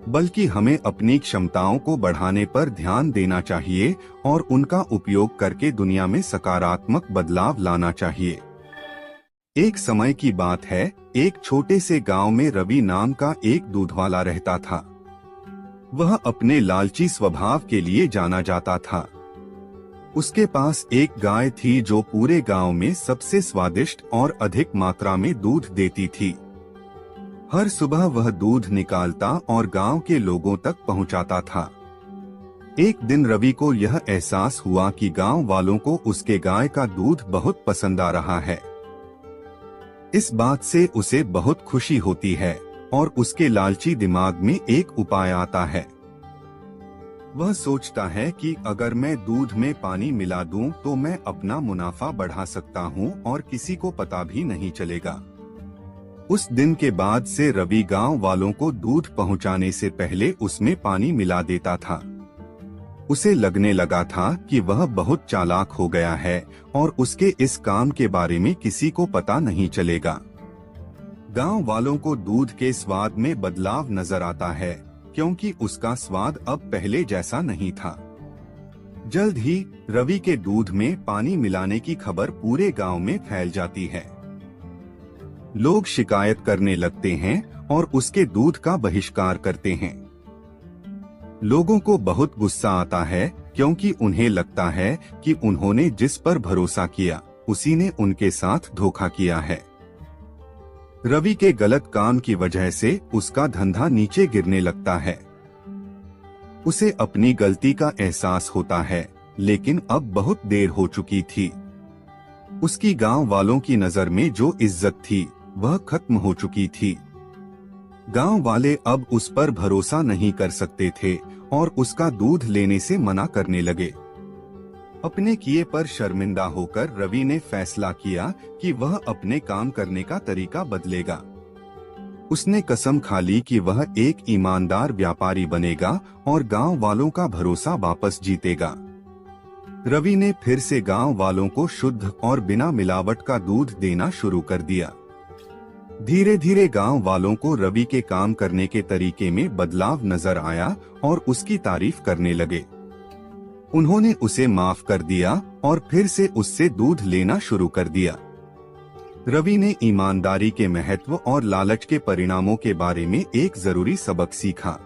बल्कि हमें अपनी क्षमताओं को बढ़ाने पर ध्यान देना चाहिए और उनका उपयोग करके दुनिया में सकारात्मक बदलाव लाना चाहिए। एक समय की बात है, एक छोटे से गांव में रवि नाम का एक दूधवाला रहता था। वह अपने लालची स्वभाव के लिए जाना जाता था। उसके पास एक गाय थी जो पूरे गांव में सबसे स्वादिष्ट और अधिक मात्रा में दूध देती थी। हर सुबह वह दूध निकालता और गांव के लोगों तक पहुंचाता था। एक दिन रवि को यह एहसास हुआ कि गांव वालों को उसके गाय का दूध बहुत पसंद आ रहा है। इस बात से उसे बहुत खुशी होती है और उसके लालची दिमाग में एक उपाय आता है। वह सोचता है कि अगर मैं दूध में पानी मिला दूं तो मैं अपना मुनाफा बढ़ा सकता हूं और किसी को पता भी नहीं चलेगा। उस दिन के बाद से रवि गांव वालों को दूध पहुंचाने से पहले उसमें पानी मिला देता था। उसे लगने लगा था कि वह बहुत चालाक हो गया है और उसके इस काम के बारे में किसी को पता नहीं चलेगा। गांव वालों को दूध के स्वाद में बदलाव नजर आता है क्योंकि उसका स्वाद अब पहले जैसा नहीं था। जल्द ही रवि के दूध में पानी मिलाने की खबर पूरे गांव में फैल जाती है। लोग शिकायत करने लगते हैं और उसके दूध का बहिष्कार करते हैं। लोगों को बहुत गुस्सा आता है क्योंकि उन्हें लगता है कि उन्होंने जिस पर भरोसा किया उसी ने उनके साथ धोखा किया है। रवि के गलत काम की वजह से उसका धंधा नीचे गिरने लगता है। उसे अपनी गलती का एहसास होता है, लेकिन अब बहुत देर हो चुकी थी। उसकी गांव वालों की नजर में जो इज्जत थी वह खत्म हो चुकी थी। गांव वाले अब उस पर भरोसा नहीं कर सकते थे और उसका दूध लेने से मना करने लगे। अपने किए पर शर्मिंदा होकर रवि ने फैसला किया कि वह अपने काम करने का तरीका बदलेगा। उसने कसम खा ली कि वह एक ईमानदार व्यापारी बनेगा और गांव वालों का भरोसा वापस जीतेगा। रवि ने फिर से गांव वालों को शुद्ध और बिना मिलावट का दूध देना शुरू कर दिया। धीरे धीरे गांव वालों को रवि के काम करने के तरीके में बदलाव नजर आया और उसकी तारीफ करने लगे। उन्होंने उसे माफ कर दिया और फिर से उससे दूध लेना शुरू कर दिया। रवि ने ईमानदारी के महत्व और लालच के परिणामों के बारे में एक जरूरी सबक सीखा।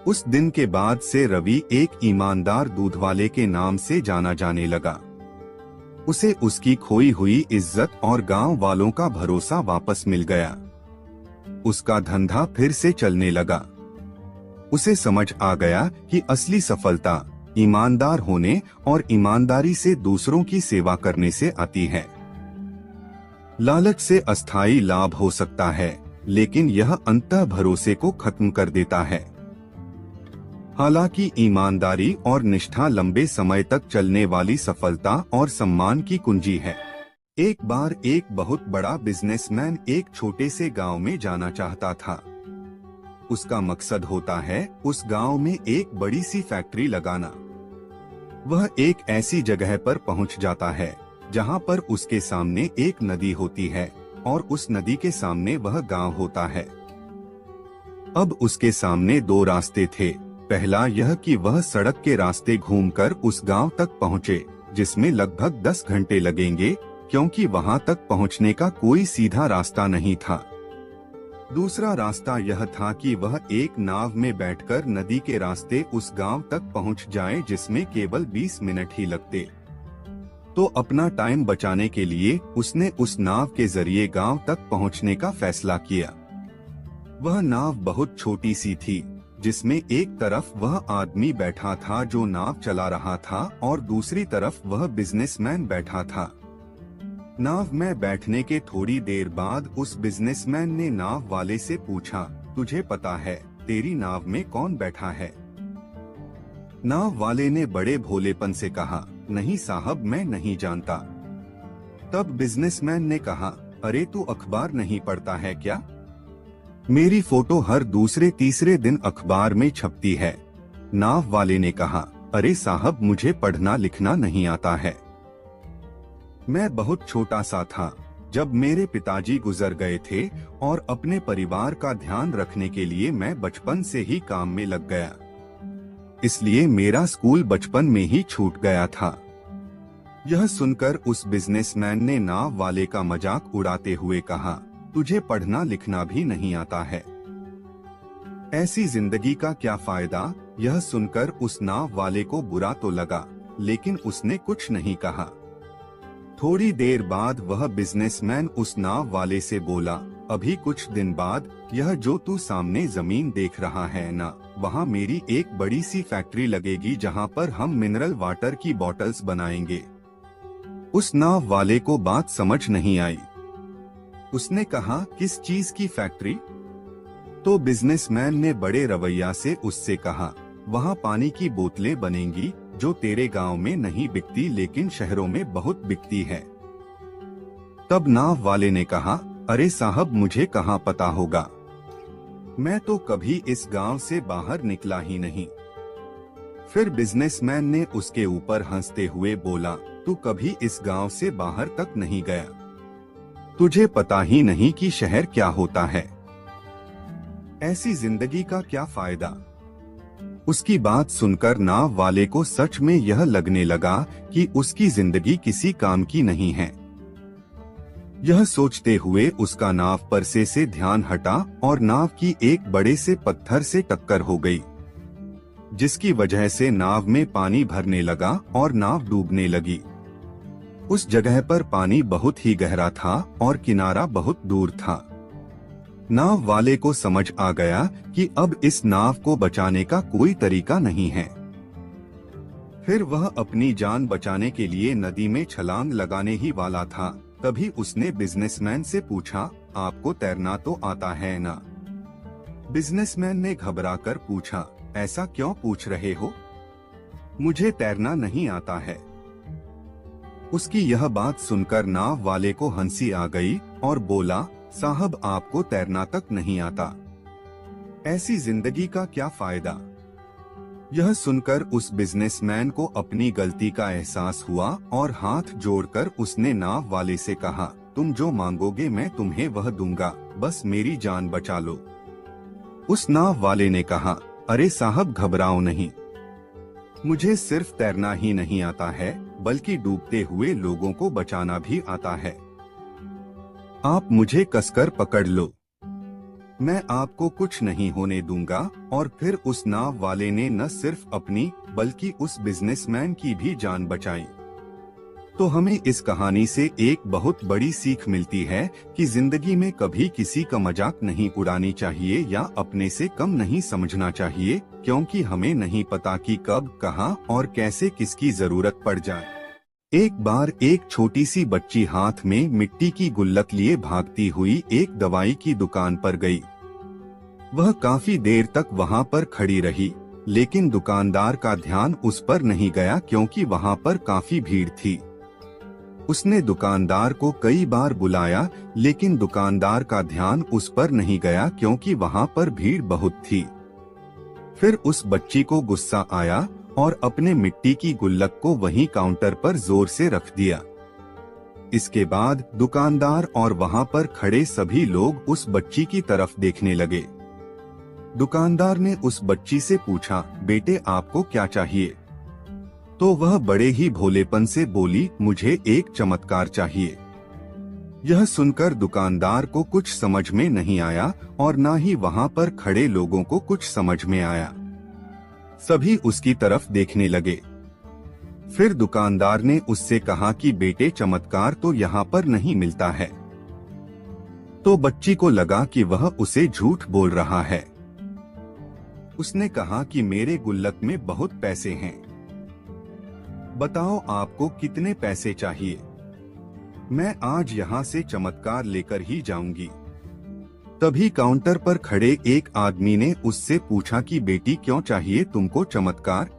उस दिन के बाद से रवि एक ईमानदार दूधवाले के नाम से जाना जाने लगा। उसे उसकी खोई हुई इज्जत और गांव वालों का भरोसा वापस मिल गया। उसका धंधा फिर से चलने लगा। उसे समझ आ गया कि असली सफलता ईमानदार होने और ईमानदारी से दूसरों की सेवा करने से आती है। लालच से अस्थायी लाभ हो सकता है, लेकिन यह अंतः भरोसे को खत्म कर देता है। हालांकि ईमानदारी और निष्ठा लंबे समय तक चलने वाली सफलता और सम्मान की कुंजी है। एक बार एक बहुत बड़ा बिजनेसमैन एक छोटे से गांव में जाना चाहता था। उसका मकसद होता है उस गांव में एक बड़ी सी फैक्ट्री लगाना। वह एक ऐसी जगह पर पहुंच जाता है जहां पर उसके सामने एक नदी होती है और उस नदी के सामने वह गांव होता है। अब उसके सामने दो रास्ते थे। पहला यह कि वह सड़क के रास्ते घूमकर उस गांव तक पहुंचे, जिसमें लगभग 10 घंटे लगेंगे, क्योंकि वहां तक पहुंचने का कोई सीधा रास्ता नहीं था। दूसरा रास्ता यह था कि वह एक नाव में बैठकर नदी के रास्ते उस गांव तक पहुंच जाए जिसमें केवल 20 मिनट ही लगते। तो अपना टाइम बचाने के लिए उसने उस नाव के जरिए गांव तक पहुंचने का फैसला किया। वह नाव बहुत छोटी सी थी, जिसमें एक तरफ वह आदमी बैठा था जो नाव चला रहा था और दूसरी तरफ वह बिजनेसमैन बैठा था। नाव में बैठने के थोड़ी देर बाद उस बिजनेसमैन ने नाव वाले से पूछा, तुझे पता है तेरी नाव में कौन बैठा है? नाव वाले ने बड़े भोलेपन से कहा, नहीं साहब, मैं नहीं जानता। तब बिजनेसमैन ने कहा, अरे तू अखबार नहीं पढ़ता है क्या? मेरी फोटो हर दूसरे तीसरे दिन अखबार में छपती है। नाव वाले ने कहा, अरे साहब, मुझे पढ़ना लिखना नहीं आता है। मैं बहुत छोटा सा था जब मेरे पिताजी गुजर गए थे और अपने परिवार का ध्यान रखने के लिए मैं बचपन से ही काम में लग गया, इसलिए मेरा स्कूल बचपन में ही छूट गया था। यह सुनकर उस बिजनेसमैन ने नाव वाले का मजाक उड़ाते हुए कहा, तुझे पढ़ना लिखना भी नहीं आता है, ऐसी जिंदगी का क्या फायदा? यह सुनकर उस नाव वाले को बुरा तो लगा, लेकिन उसने कुछ नहीं कहा। थोड़ी देर बाद वह बिजनेसमैन उस नाव वाले से बोला, अभी कुछ दिन बाद यह जो तू सामने जमीन देख रहा है ना, वहाँ मेरी एक बड़ी सी फैक्ट्री लगेगी जहाँ पर हम मिनरल वाटर की बॉटल्स बनाएंगे। उस नाव वाले को बात समझ नहीं आई। उसने कहा, किस चीज की फैक्ट्री? तो बिजनेसमैन ने बड़े रवैया से उससे कहा, वहाँ पानी की बोतलें बनेंगी जो तेरे गांव में नहीं बिकती लेकिन शहरों में बहुत बिकती है। तब नाव वाले ने कहा, अरे साहब, मुझे कहाँ पता होगा, मैं तो कभी इस गांव से बाहर निकला ही नहीं। फिर बिजनेसमैन ने उसके ऊपर हंसते हुए बोला, तू कभी इस गांव से बाहर तक नहीं गया, तुझे पता ही नहीं कि शहर क्या होता है, ऐसी जिंदगी का क्या फायदा? उसकी बात सुनकर नाव वाले को सच में यह लगने लगा कि उसकी जिंदगी किसी काम की नहीं है। यह सोचते हुए उसका नाव परसे से ध्यान हटा और नाव की एक बड़े से पत्थर से टक्कर हो गई, जिसकी वजह से नाव में पानी भरने लगा और नाव डूबने लगी। उस जगह पर पानी बहुत ही गहरा था और किनारा बहुत दूर था। नाव वाले को समझ आ गया कि अब इस नाव को बचाने का कोई तरीका नहीं है। फिर वह अपनी जान बचाने के लिए नदी में छलांग लगाने ही वाला था, तभी उसने बिजनेसमैन से पूछा, आपको तैरना तो आता है ना? बिजनेसमैन ने घबराकर पूछा, ऐसा क्यों पूछ रहे हो? मुझे तैरना नहीं आता है। उसकी यह बात सुनकर नाव वाले को हंसी आ गई और बोला, साहब, आपको तैरना तक नहीं आता, ऐसी जिंदगी का क्या फायदा? यह सुनकर उस बिजनेसमैन को अपनी गलती का एहसास हुआ और हाथ जोड़कर उसने नाव वाले से कहा, तुम जो मांगोगे मैं तुम्हें वह दूंगा, बस मेरी जान बचा लो। उस नाव वाले ने कहा, अरे साहब, घबराओ नहीं, मुझे सिर्फ तैरना ही नहीं आता है बल्कि डूबते हुए लोगों को बचाना भी आता है। आप मुझे कसकर पकड़ लो, मैं आपको कुछ नहीं होने दूंगा। और फिर उस नाव वाले ने न सिर्फ अपनी बल्कि उस बिजनेसमैन की भी जान बचाई। तो हमें इस कहानी से एक बहुत बड़ी सीख मिलती है कि जिंदगी में कभी किसी का मजाक नहीं उड़ानी चाहिए या अपने से कम नहीं समझना चाहिए, क्योंकि हमें नहीं पता कि कब, कहां और कैसे किसकी जरूरत पड़ जाए। एक बार एक छोटी सी बच्ची हाथ में मिट्टी की गुल्लक लिए भागती हुई एक दवाई की दुकान पर गई। वह काफी देर तक वहां पर खड़ी रही, लेकिन दुकानदार का ध्यान उस पर नहीं गया क्योंकि वहां पर काफी भीड़ थी। उसने दुकानदार को कई बार बुलाया, लेकिन दुकानदार का ध्यान उस पर नहीं गया क्योंकि वहां पर भीड़ बहुत थी। फिर उस बच्ची को गुस्सा आया और अपने मिट्टी की गुल्लक को वहीं काउंटर पर जोर से रख दिया। इसके बाद दुकानदार और वहां पर खड़े सभी लोग उस बच्ची की तरफ देखने लगे। दुकानदार ने उस बच्ची से पूछा, बेटे, आपको क्या चाहिए? तो वह बड़े ही भोलेपन से बोली, मुझे एक चमत्कार चाहिए। यह सुनकर दुकानदार को कुछ समझ में नहीं आया और ना ही वहां पर खड़े लोगों को कुछ समझ में आया। सभी उसकी तरफ देखने लगे। फिर दुकानदार ने उससे कहा कि बेटे, चमत्कार तो यहाँ पर नहीं मिलता है। तो बच्ची को लगा कि वह उसे झूठ बोल रहा है। उसने कहा कि मेरे गुल्लक में बहुत पैसे हैं, बताओ आपको कितने पैसे चाहिए, मैं आज यहाँ से चमत्कार लेकर ही जाऊंगी। तभी काउंटर पर खड़े एक आदमी ने उससे पूछा कि बेटी, क्यों चाहिए तुमको चमत्कार?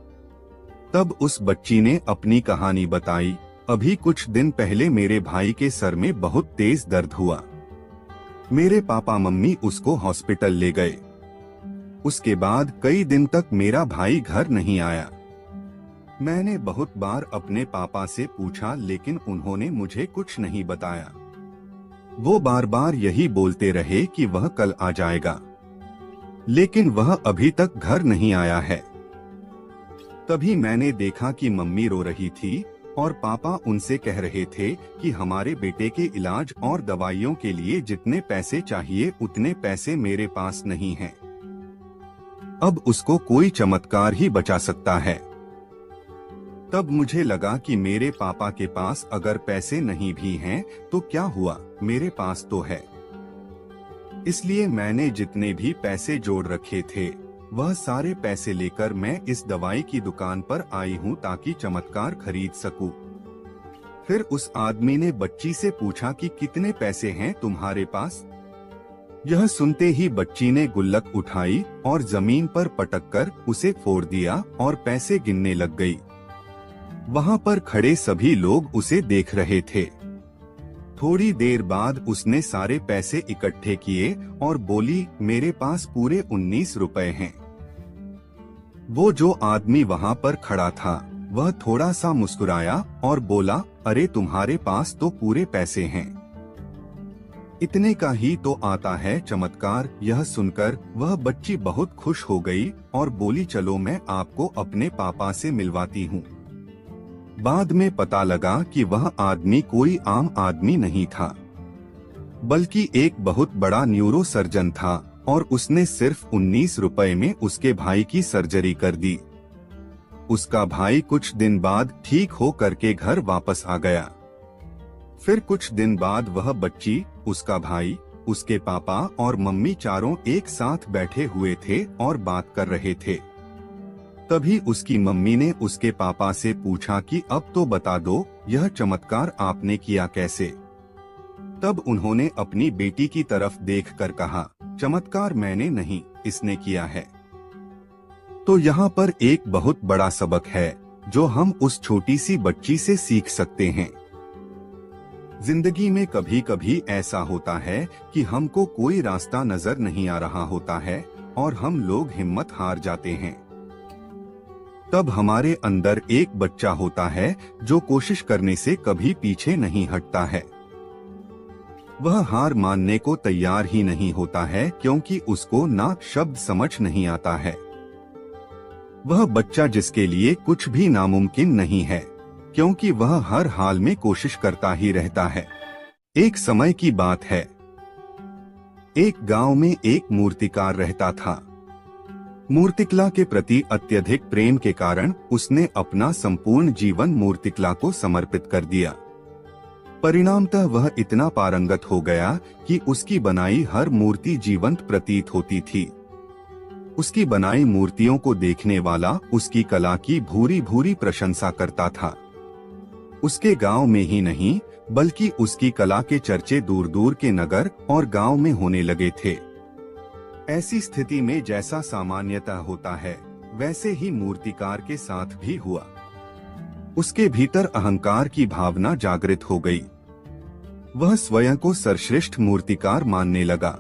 तब उस बच्ची ने अपनी कहानी बताई। अभी कुछ दिन पहले मेरे भाई के सर में बहुत तेज दर्द हुआ। मेरे पापा मम्मी उसको हॉस्पिटल ले गए। उसके बाद कई दिन तक मेरा भाई घर नहीं आया। मैंने बहुत बार अपने पापा से पूछा, लेकिन उन्होंने मुझे कुछ नहीं बताया। वो बार बार यही बोलते रहे कि वह कल आ जाएगा, लेकिन वह अभी तक घर नहीं आया है। तभी मैंने देखा कि मम्मी रो रही थी और पापा उनसे कह रहे थे कि हमारे बेटे के इलाज और दवाइयों के लिए जितने पैसे चाहिए उतने पैसे मेरे पास नहीं हैं। अब उसको कोई चमत्कार ही बचा सकता है। तब मुझे लगा कि मेरे पापा के पास अगर पैसे नहीं भी हैं तो क्या हुआ, मेरे पास तो है। इसलिए मैंने जितने भी पैसे जोड़ रखे थे वह सारे पैसे लेकर मैं इस दवाई की दुकान पर आई हूँ ताकि चमत्कार खरीद सकूं। फिर उस आदमी ने बच्ची से पूछा कि कितने पैसे हैं तुम्हारे पास? यह सुनते ही बच्ची ने गुल्लक उठाई और जमीन पर पटककर उसे फोड़ दिया और पैसे गिनने लग गई। वहां पर खड़े सभी लोग उसे देख रहे थे। थोड़ी देर बाद उसने सारे पैसे इकट्ठे किए और बोली, मेरे पास पूरे 19 रुपए हैं। वो जो आदमी वहां पर खड़ा था वह थोड़ा सा मुस्कुराया और बोला, अरे तुम्हारे पास तो पूरे पैसे हैं, इतने का ही तो आता है चमत्कार। यह सुनकर वह बच्ची बहुत खुश हो गई और बोली, चलो मैं आपको अपने पापा से मिलवाती हूँ। बाद में पता लगा कि वह आदमी कोई आम आदमी नहीं था, बल्कि एक बहुत बड़ा न्यूरो सर्जन था और उसने सिर्फ 19 रुपए में उसके भाई की सर्जरी कर दी। उसका भाई कुछ दिन बाद ठीक हो करके घर वापस आ गया। फिर कुछ दिन बाद वह बच्ची, उसका भाई, उसके पापा और मम्मी चारों एक साथ बैठे हुए थे और बात कर रहे थे। तभी उसकी मम्मी ने उसके पापा से पूछा कि अब तो बता दो, यह चमत्कार आपने किया कैसे? तब उन्होंने अपनी बेटी की तरफ देखकर कहा, चमत्कार मैंने नहीं, इसने किया है। तो यहाँ पर एक बहुत बड़ा सबक है जो हम उस छोटी सी बच्ची से सीख सकते हैं। जिंदगी में कभी कभी ऐसा होता है कि हमको कोई रास्ता नजर नहीं आ रहा होता है और हम लोग हिम्मत हार जाते हैं। तब हमारे अंदर एक बच्चा होता है जो कोशिश करने से कभी पीछे नहीं हटता है। वह हार मानने को तैयार ही नहीं होता है क्योंकि उसको ना शब्द समझ नहीं आता है। वह बच्चा जिसके लिए कुछ भी नामुमकिन नहीं है, क्योंकि वह हर हाल में कोशिश करता ही रहता है। एक समय की बात है, एक गांव में एक मूर्तिकार रहता था। मूर्तिकला के प्रति अत्यधिक प्रेम के कारण उसने अपना संपूर्ण जीवन मूर्तिकला को समर्पित कर दिया। परिणामतः वह इतना पारंगत हो गया कि उसकी बनाई हर मूर्ति जीवंत प्रतीत होती थी। उसकी बनाई मूर्तियों को देखने वाला उसकी कला की भूरी भूरी प्रशंसा करता था। उसके गांव में ही नहीं बल्कि उसकी कला के चर्चे दूर दूर के नगर और गांव में होने लगे थे। ऐसी स्थिति में जैसा सामान्यतः होता है वैसे ही मूर्तिकार के साथ भी हुआ। उसके भीतर अहंकार की भावना जागृत हो गई। वह स्वयं को सर्वश्रेष्ठ मूर्तिकार मानने लगा।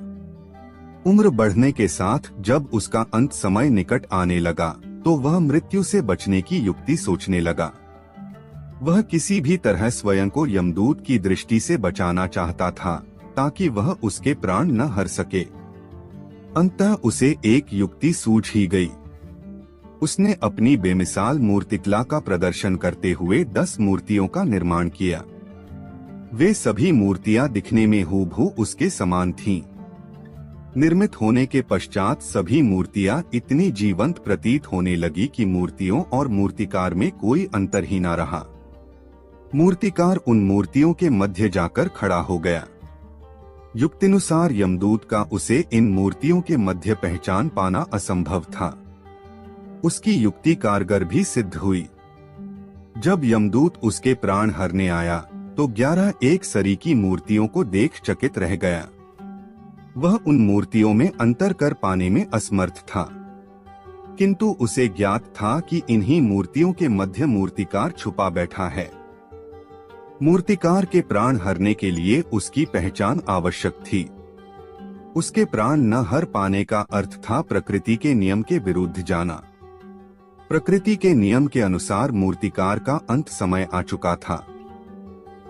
उम्र बढ़ने के साथ जब उसका अंत समय निकट आने लगा तो वह मृत्यु से बचने की युक्ति सोचने लगा। वह किसी भी तरह स्वयं को यमदूत की दृष्टि से बचाना चाहता था ताकि वह उसके प्राण न हर सके। अंततः उसे एक युक्ति सूझ ही गई। उसने अपनी बेमिसाल मूर्तिकला का प्रदर्शन करते हुए 10 मूर्तियों का निर्माण किया। वे सभी मूर्तियां दिखने में हूबहू उसके समान थीं। निर्मित होने के पश्चात सभी मूर्तियां इतनी जीवंत प्रतीत होने लगी कि मूर्तियों और मूर्तिकार में कोई अंतर ही न रहा। मूर्तिकार उन मूर्तियों के मध्य जाकर खड़ा हो गया। युक्तिनुसार यमदूत का उसे इन मूर्तियों के मध्य पहचान पाना असंभव था। उसकी युक्ति कारगर भी सिद्ध हुई। जब यमदूत उसके प्राण हरने आया तो 11 एक सरीकी मूर्तियों को देख चकित रह गया। वह उन मूर्तियों में अंतर कर पाने में असमर्थ था, किंतु उसे ज्ञात था कि इन्हीं मूर्तियों के मध्य मूर्तिकार छुपा बैठा है। मूर्तिकार के प्राण हरने के लिए उसकी पहचान आवश्यक थी। उसके प्राण न हर पाने का अर्थ था प्रकृति के नियम के विरुद्ध जाना। प्रकृति के नियम के अनुसार मूर्तिकार का अंत समय आ चुका था।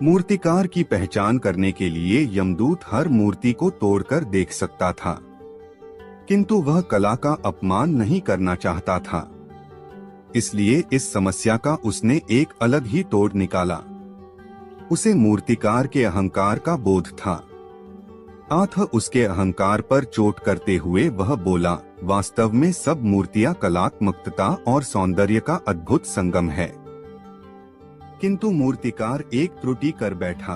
मूर्तिकार की पहचान करने के लिए यमदूत हर मूर्ति को तोड़कर देख सकता था, किंतु वह कला का अपमान नहीं करना चाहता था। इसलिए इस समस्या का उसने एक अलग ही तोड़ निकाला। उसे मूर्तिकार के अहंकार का बोध था। अतः उसके अहंकार पर चोट करते हुए वह बोला, वास्तव में सब मूर्तियां कलात्मकता और सौंदर्य का अद्भुत संगम है। किंतु मूर्तिकार एक त्रुटि कर बैठा।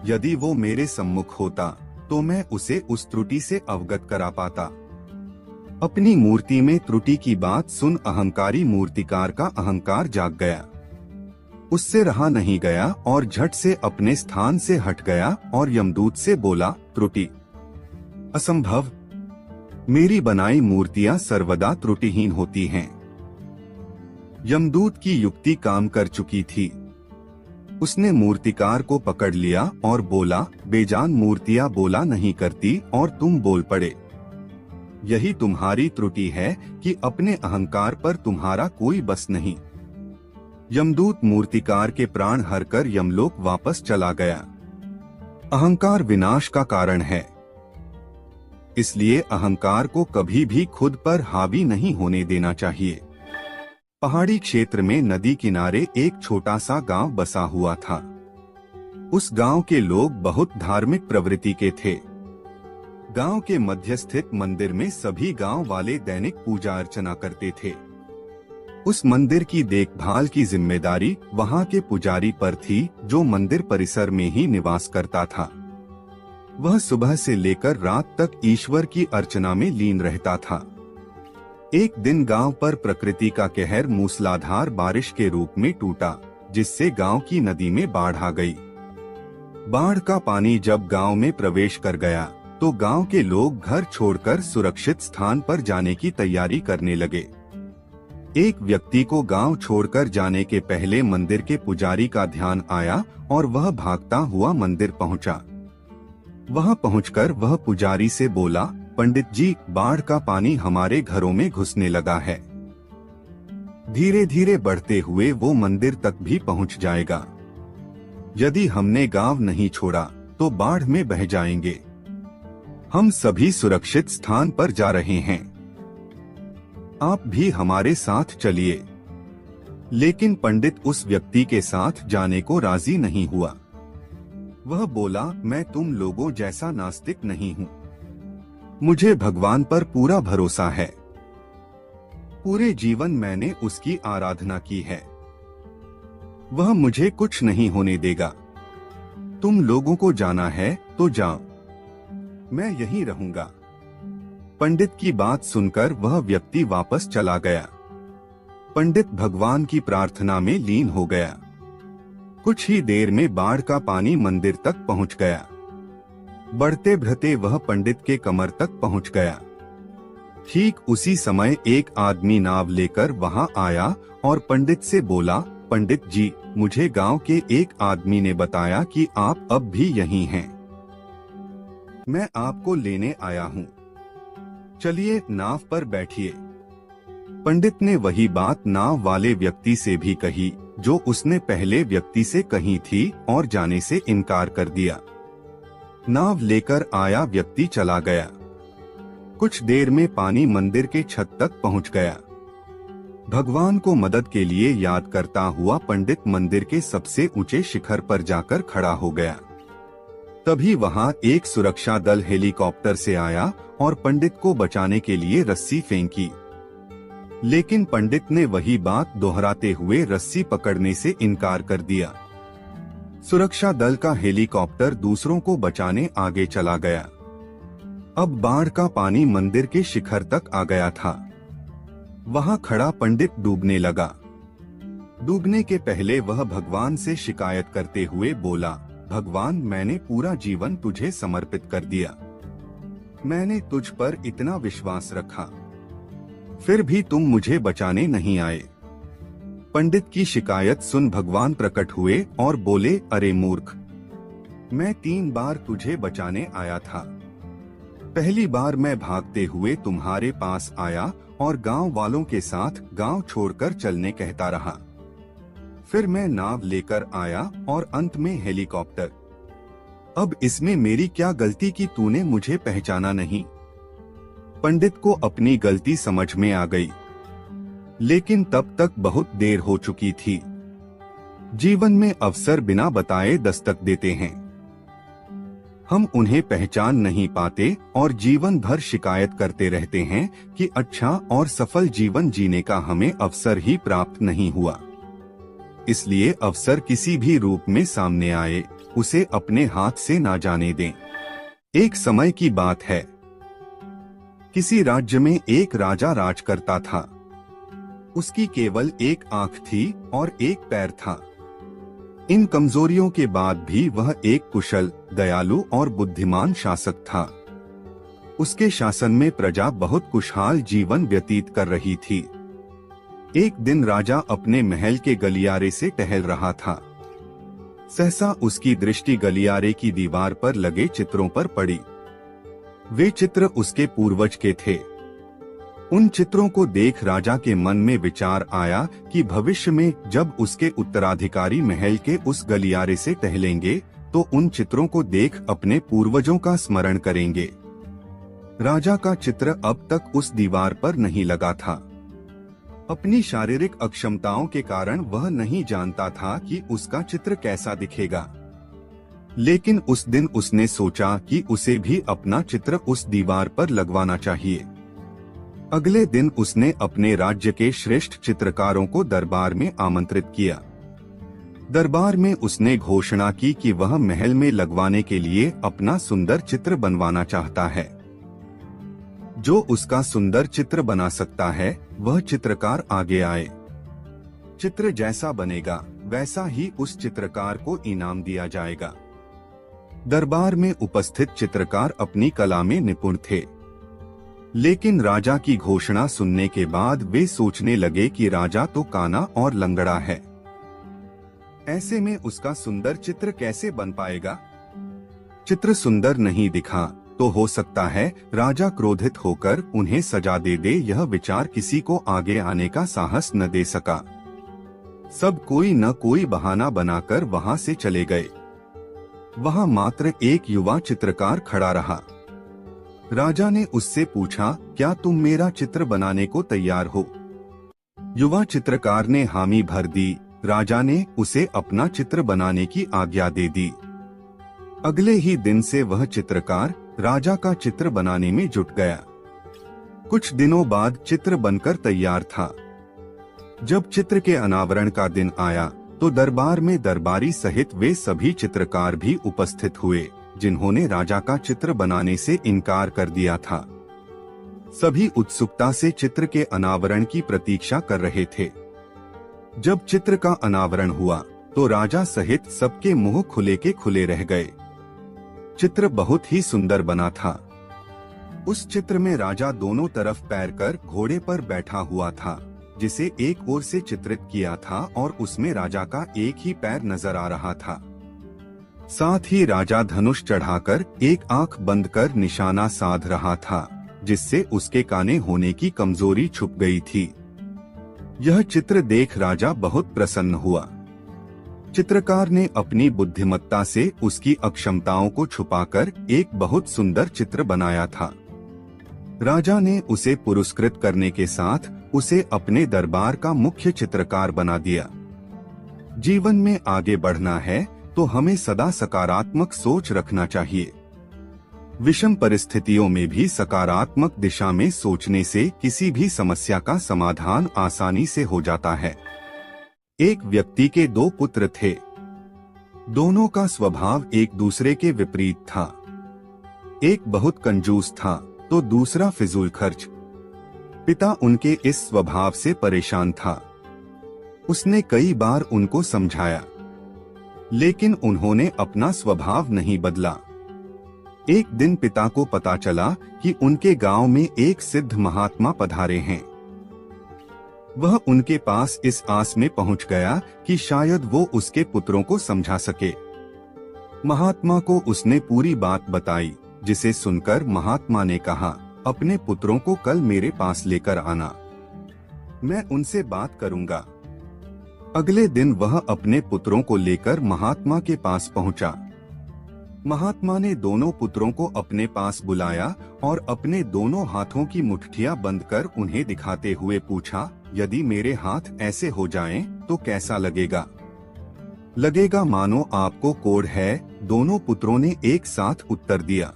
यदि वो मेरे सम्मुख होता तो मैं उसे उस त्रुटि से अवगत करा पाता। अपनी मूर्ति में त्रुटि की बात सुन अहंकारी मूर्तिकार का अहंकार जाग गया। उससे रहा नहीं गया और झट से अपने स्थान से हट गया और यमदूत से बोला, त्रुटि? असंभव। मेरी बनाई मूर्तियां सर्वदा त्रुटिहीन होती हैं। यमदूत की युक्ति काम कर चुकी थी। उसने मूर्तिकार को पकड़ लिया और बोला, बेजान मूर्तियां बोला नहीं करती और तुम बोल पड़े। यही तुम्हारी त्रुटि है कि अपने अहंकार पर तुम्हारा कोई बस नहीं। यमदूत मूर्तिकार के प्राण हरकर यमलोक वापस चला गया। अहंकार विनाश का कारण है, इसलिए अहंकार को कभी भी खुद पर हावी नहीं होने देना चाहिए। पहाड़ी क्षेत्र में नदी किनारे एक छोटा सा गांव बसा हुआ था। उस गांव के लोग बहुत धार्मिक प्रवृत्ति के थे। गांव के मध्य स्थित मंदिर में सभी गांव वाले दैनिक पूजा अर्चना करते थे। उस मंदिर की देखभाल की जिम्मेदारी वहां के पुजारी पर थी, जो मंदिर परिसर में ही निवास करता था। वह सुबह से लेकर रात तक ईश्वर की अर्चना में लीन रहता था। एक दिन गांव पर प्रकृति का कहर मूसलाधार बारिश के रूप में टूटा, जिससे गांव की नदी में बाढ़ आ गई। बाढ़ का पानी जब गांव में प्रवेश कर गया तो गांव के लोग घर छोड़कर सुरक्षित स्थान पर जाने की तैयारी करने लगे। एक व्यक्ति को गांव छोड़कर जाने के पहले मंदिर के पुजारी का ध्यान आया और वह भागता हुआ मंदिर पहुंचा। वहां पहुंचकर वह पुजारी से बोला, पंडित जी, बाढ़ का पानी हमारे घरों में घुसने लगा है। धीरे धीरे बढ़ते हुए वो मंदिर तक भी पहुंच जाएगा। यदि हमने गांव नहीं छोड़ा तो बाढ़ में बह जाएंगे। हम सभी सुरक्षित स्थान पर जा रहे हैं, आप भी हमारे साथ चलिए। लेकिन पंडित उस व्यक्ति के साथ जाने को राजी नहीं हुआ। वह बोला, मैं तुम लोगों जैसा नास्तिक नहीं हूँ। मुझे भगवान पर पूरा भरोसा है। पूरे जीवन मैंने उसकी आराधना की है। वह मुझे कुछ नहीं होने देगा। तुम लोगों को जाना है तो जाओ, मैं यहीं रहूंगा। पंडित की बात सुनकर वह व्यक्ति वापस चला गया। पंडित भगवान की प्रार्थना में लीन हो गया। कुछ ही देर में बाढ़ का पानी मंदिर तक पहुंच गया। बढ़ते बढ़ते वह पंडित के कमर तक पहुंच गया। ठीक उसी समय एक आदमी नाव लेकर वहां आया और पंडित से बोला, पंडित जी, मुझे गांव के एक आदमी ने बताया कि आप अब भी यहीं हैं। मैं आपको लेने आया हूं। चलिए नाव पर बैठिए। पंडित ने वही बात नाव वाले व्यक्ति से भी कही जो उसने पहले व्यक्ति से कही थी और जाने से इनकार कर दिया। नाव लेकर आया व्यक्ति चला गया। कुछ देर में पानी मंदिर के छत तक पहुंच गया। भगवान को मदद के लिए याद करता हुआ पंडित मंदिर के सबसे ऊंचे शिखर पर जाकर खड़ा हो गया। तभी वहां एक सुरक्षा दल हेलीकॉप्टर से आया और पंडित को बचाने के लिए रस्सी फेंकी, लेकिन पंडित ने वही बात दोहराते हुए रस्सी पकड़ने से इनकार कर दिया। सुरक्षा दल का हेलीकॉप्टर दूसरों को बचाने आगे चला गया। अब बाढ़ का पानी मंदिर के शिखर तक आ गया था। वहां खड़ा पंडित डूबने लगा। डूबने के पहले वह भगवान से शिकायत करते हुए बोला, भगवान, मैंने पूरा जीवन तुझे समर्पित कर दिया। मैंने तुझ पर इतना विश्वास रखा, फिर भी तुम मुझे बचाने नहीं आए। पंडित की शिकायत सुन भगवान प्रकट हुए और बोले, अरे मूर्ख, मैं 3 बार तुझे बचाने आया था। पहली बार मैं भागते हुए तुम्हारे पास आया और गांव वालों के साथ गांव छोड़कर चलने कहता रहा। फिर मैं नाव लेकर आया और अंत में हेलीकॉप्टर। अब इसमें मेरी क्या गलती कि तूने मुझे पहचाना नहीं? पंडित को अपनी गलती समझ में आ गई, लेकिन तब तक बहुत देर हो चुकी थी। जीवन में अवसर बिना बताए दस्तक देते हैं। हम उन्हें पहचान नहीं पाते और जीवन भर शिकायत करते रहते हैं कि अच्छा और सफल जीवन जीने का हमें अवसर ही प्राप्त नहीं हुआ। इसलिए अवसर किसी भी रूप में सामने आए, उसे अपने हाथ से ना जाने दें। एक समय की बात है, किसी राज्य में एक राजा राज करता था। उसकी केवल एक आंख थी और एक पैर था। इन कमजोरियों के बाद भी वह एक कुशल, दयालु और बुद्धिमान शासक था। उसके शासन में प्रजा बहुत खुशहाल जीवन व्यतीत कर रही थी। एक दिन राजा अपने महल के गलियारे से टहल रहा था। सहसा उसकी दृष्टि गलियारे की दीवार पर लगे चित्रों पर पड़ी। वे चित्र उसके पूर्वज के थे। उन चित्रों को देख राजा के मन में विचार आया कि भविष्य में जब उसके उत्तराधिकारी महल के उस गलियारे से टहलेंगे तो उन चित्रों को देख अपने पूर्वजों का स्मरण करेंगे। राजा का चित्र अब तक उस दीवार पर नहीं लगा था। अपनी शारीरिक अक्षमताओं के कारण वह नहीं जानता था कि उसका चित्र कैसा दिखेगा, लेकिन उस दिन उसने सोचा कि उसे भी अपना चित्र उस दीवार पर लगवाना चाहिए। अगले दिन उसने अपने राज्य के श्रेष्ठ चित्रकारों को दरबार में आमंत्रित किया। दरबार में उसने घोषणा की कि वह महल में लगवाने के लिए अपना सुंदर चित्र बनवाना चाहता है। जो उसका सुंदर चित्र बना सकता है वह चित्रकार आगे आए। चित्र जैसा बनेगा वैसा ही उस चित्रकार को इनाम दिया जाएगा। दरबार में उपस्थित चित्रकार अपनी कला में निपुण थे, लेकिन राजा की घोषणा सुनने के बाद वे सोचने लगे कि राजा तो काना और लंगड़ा है, ऐसे में उसका सुंदर चित्र कैसे बन पाएगा। चित्र सुंदर नहीं दिखा तो हो सकता है राजा क्रोधित होकर उन्हें सजा दे दे। यह विचार किसी को आगे आने का साहस न दे सका। सब कोई न कोई बहाना बनाकर वहां से चले गए। वहां मात्र एक युवा चित्रकार खड़ा रहा। राजा ने उससे पूछा, क्या तुम मेरा चित्र बनाने को तैयार हो? युवा चित्रकार ने हामी भर दी। राजा ने उसे अपना चित्र बनाने की आज्ञा दे दी। अगले ही दिन से वह चित्रकार राजा का चित्र बनाने में जुट गया। कुछ दिनों बाद चित्र बनकर तैयार था। जब चित्र के अनावरण का दिन आया तो दरबार में दरबारी सहित वे सभी चित्रकार भी उपस्थित हुए जिन्होंने राजा का चित्र बनाने से इनकार कर दिया था। सभी उत्सुकता से चित्र के अनावरण की प्रतीक्षा कर रहे थे। जब चित्र का अनावरण हुआ तो राजा सहित सबके मुंह खुले के खुले रह गए। चित्र बहुत ही सुंदर बना था। उस चित्र में राजा दोनों तरफ पैर कर घोड़े पर बैठा हुआ था, जिसे एक ओर से चित्रित किया था और उसमें राजा का एक ही पैर नजर आ रहा था। साथ ही राजा धनुष चढ़ाकर एक आंख बंद कर निशाना साध रहा था, जिससे उसके काने होने की कमजोरी छुप गई थी। यह चित्र देख राजा बहुत प्रसन्न हुआ। चित्रकार ने अपनी बुद्धिमत्ता से उसकी अक्षमताओं को छुपाकर एक बहुत सुंदर चित्र बनाया था। राजा ने उसे पुरस्कृत करने के साथ उसे अपने दरबार का मुख्य चित्रकार बना दिया। जीवन में आगे बढ़ना है तो हमें सदा सकारात्मक सोच रखना चाहिए। विषम परिस्थितियों में भी सकारात्मक दिशा में सोचने से किसी भी समस्या का समाधान आसानी से हो जाता है। एक व्यक्ति के 2 पुत्र थे। दोनों का स्वभाव एक दूसरे के विपरीत था। एक बहुत कंजूस था तो दूसरा फिजूल खर्च। पिता उनके इस स्वभाव से परेशान था। उसने कई बार उनको समझाया, लेकिन उन्होंने अपना स्वभाव नहीं बदला। एक दिन पिता को पता चला कि उनके गांव में एक सिद्ध महात्मा पधारे हैं। वह उनके पास इस आस में पहुंच गया कि शायद वो उसके पुत्रों को समझा सके। महात्मा को उसने पूरी बात बताई, जिसे सुनकर महात्मा ने कहा, अपने पुत्रों को कल मेरे पास लेकर आना, मैं उनसे बात करूंगा। अगले दिन वह अपने पुत्रों को लेकर महात्मा के पास पहुंचा। महात्मा ने दोनों पुत्रों को अपने पास बुलाया और अपने दोनों हाथों की मुट्ठियां बंद कर उन्हें दिखाते हुए पूछा, यदि मेरे हाथ ऐसे हो जाएं, तो कैसा लगेगा? लगेगा मानो आपको कोढ़ है, दोनों पुत्रों ने एक साथ उत्तर दिया।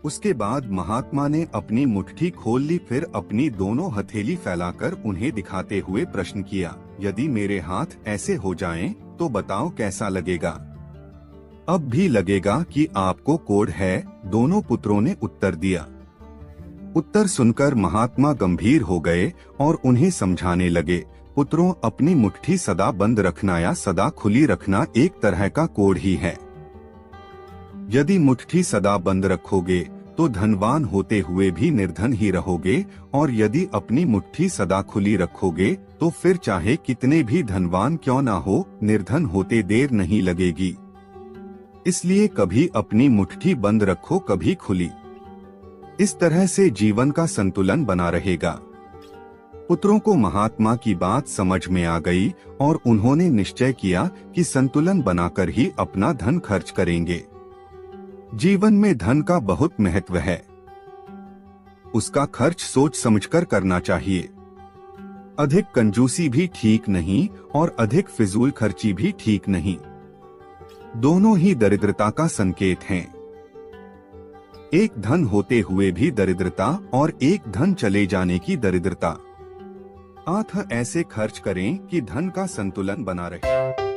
उसके बाद महात्मा ने अपनी मुट्ठी खोल ली, फिर अपनी दोनों हथेली फैलाकर उन्हें दिखाते हुए प्रश्न किया, यदि मेरे हाथ ऐसे हो जाएं, तो बताओ कैसा लगेगा? अब भी लगेगा कि आपको कोढ़ है, दोनों पुत्रों ने उत्तर दिया। उत्तर सुनकर महात्मा गंभीर हो गए और उन्हें समझाने लगे, पुत्रों, अपनी मुट्ठी सदा बंद रखना या सदा खुली रखना एक तरह का कोढ़ ही है। यदि मुट्ठी सदा बंद रखोगे तो धनवान होते हुए भी निर्धन ही रहोगे, और यदि अपनी मुट्ठी सदा खुली रखोगे तो फिर चाहे कितने भी धनवान क्यों ना हो, निर्धन होते देर नहीं लगेगी। इसलिए कभी अपनी मुट्ठी बंद रखो, कभी खुली। इस तरह से जीवन का संतुलन बना रहेगा। पुत्रों को महात्मा की बात समझ में आ गई और उन्होंने निश्चय किया कि संतुलन बनाकर ही अपना धन खर्च करेंगे। जीवन में धन का बहुत महत्व है। उसका खर्च सोच समझकर करना चाहिए। अधिक कंजूसी भी ठीक नहीं और अधिक फिजूल खर्ची भी ठीक नहीं। दोनों ही दरिद्रता का संकेत हैं। एक धन होते हुए भी दरिद्रता और एक धन चले जाने की दरिद्रता। ऐसे खर्च करें कि धन का संतुलन बना रहे।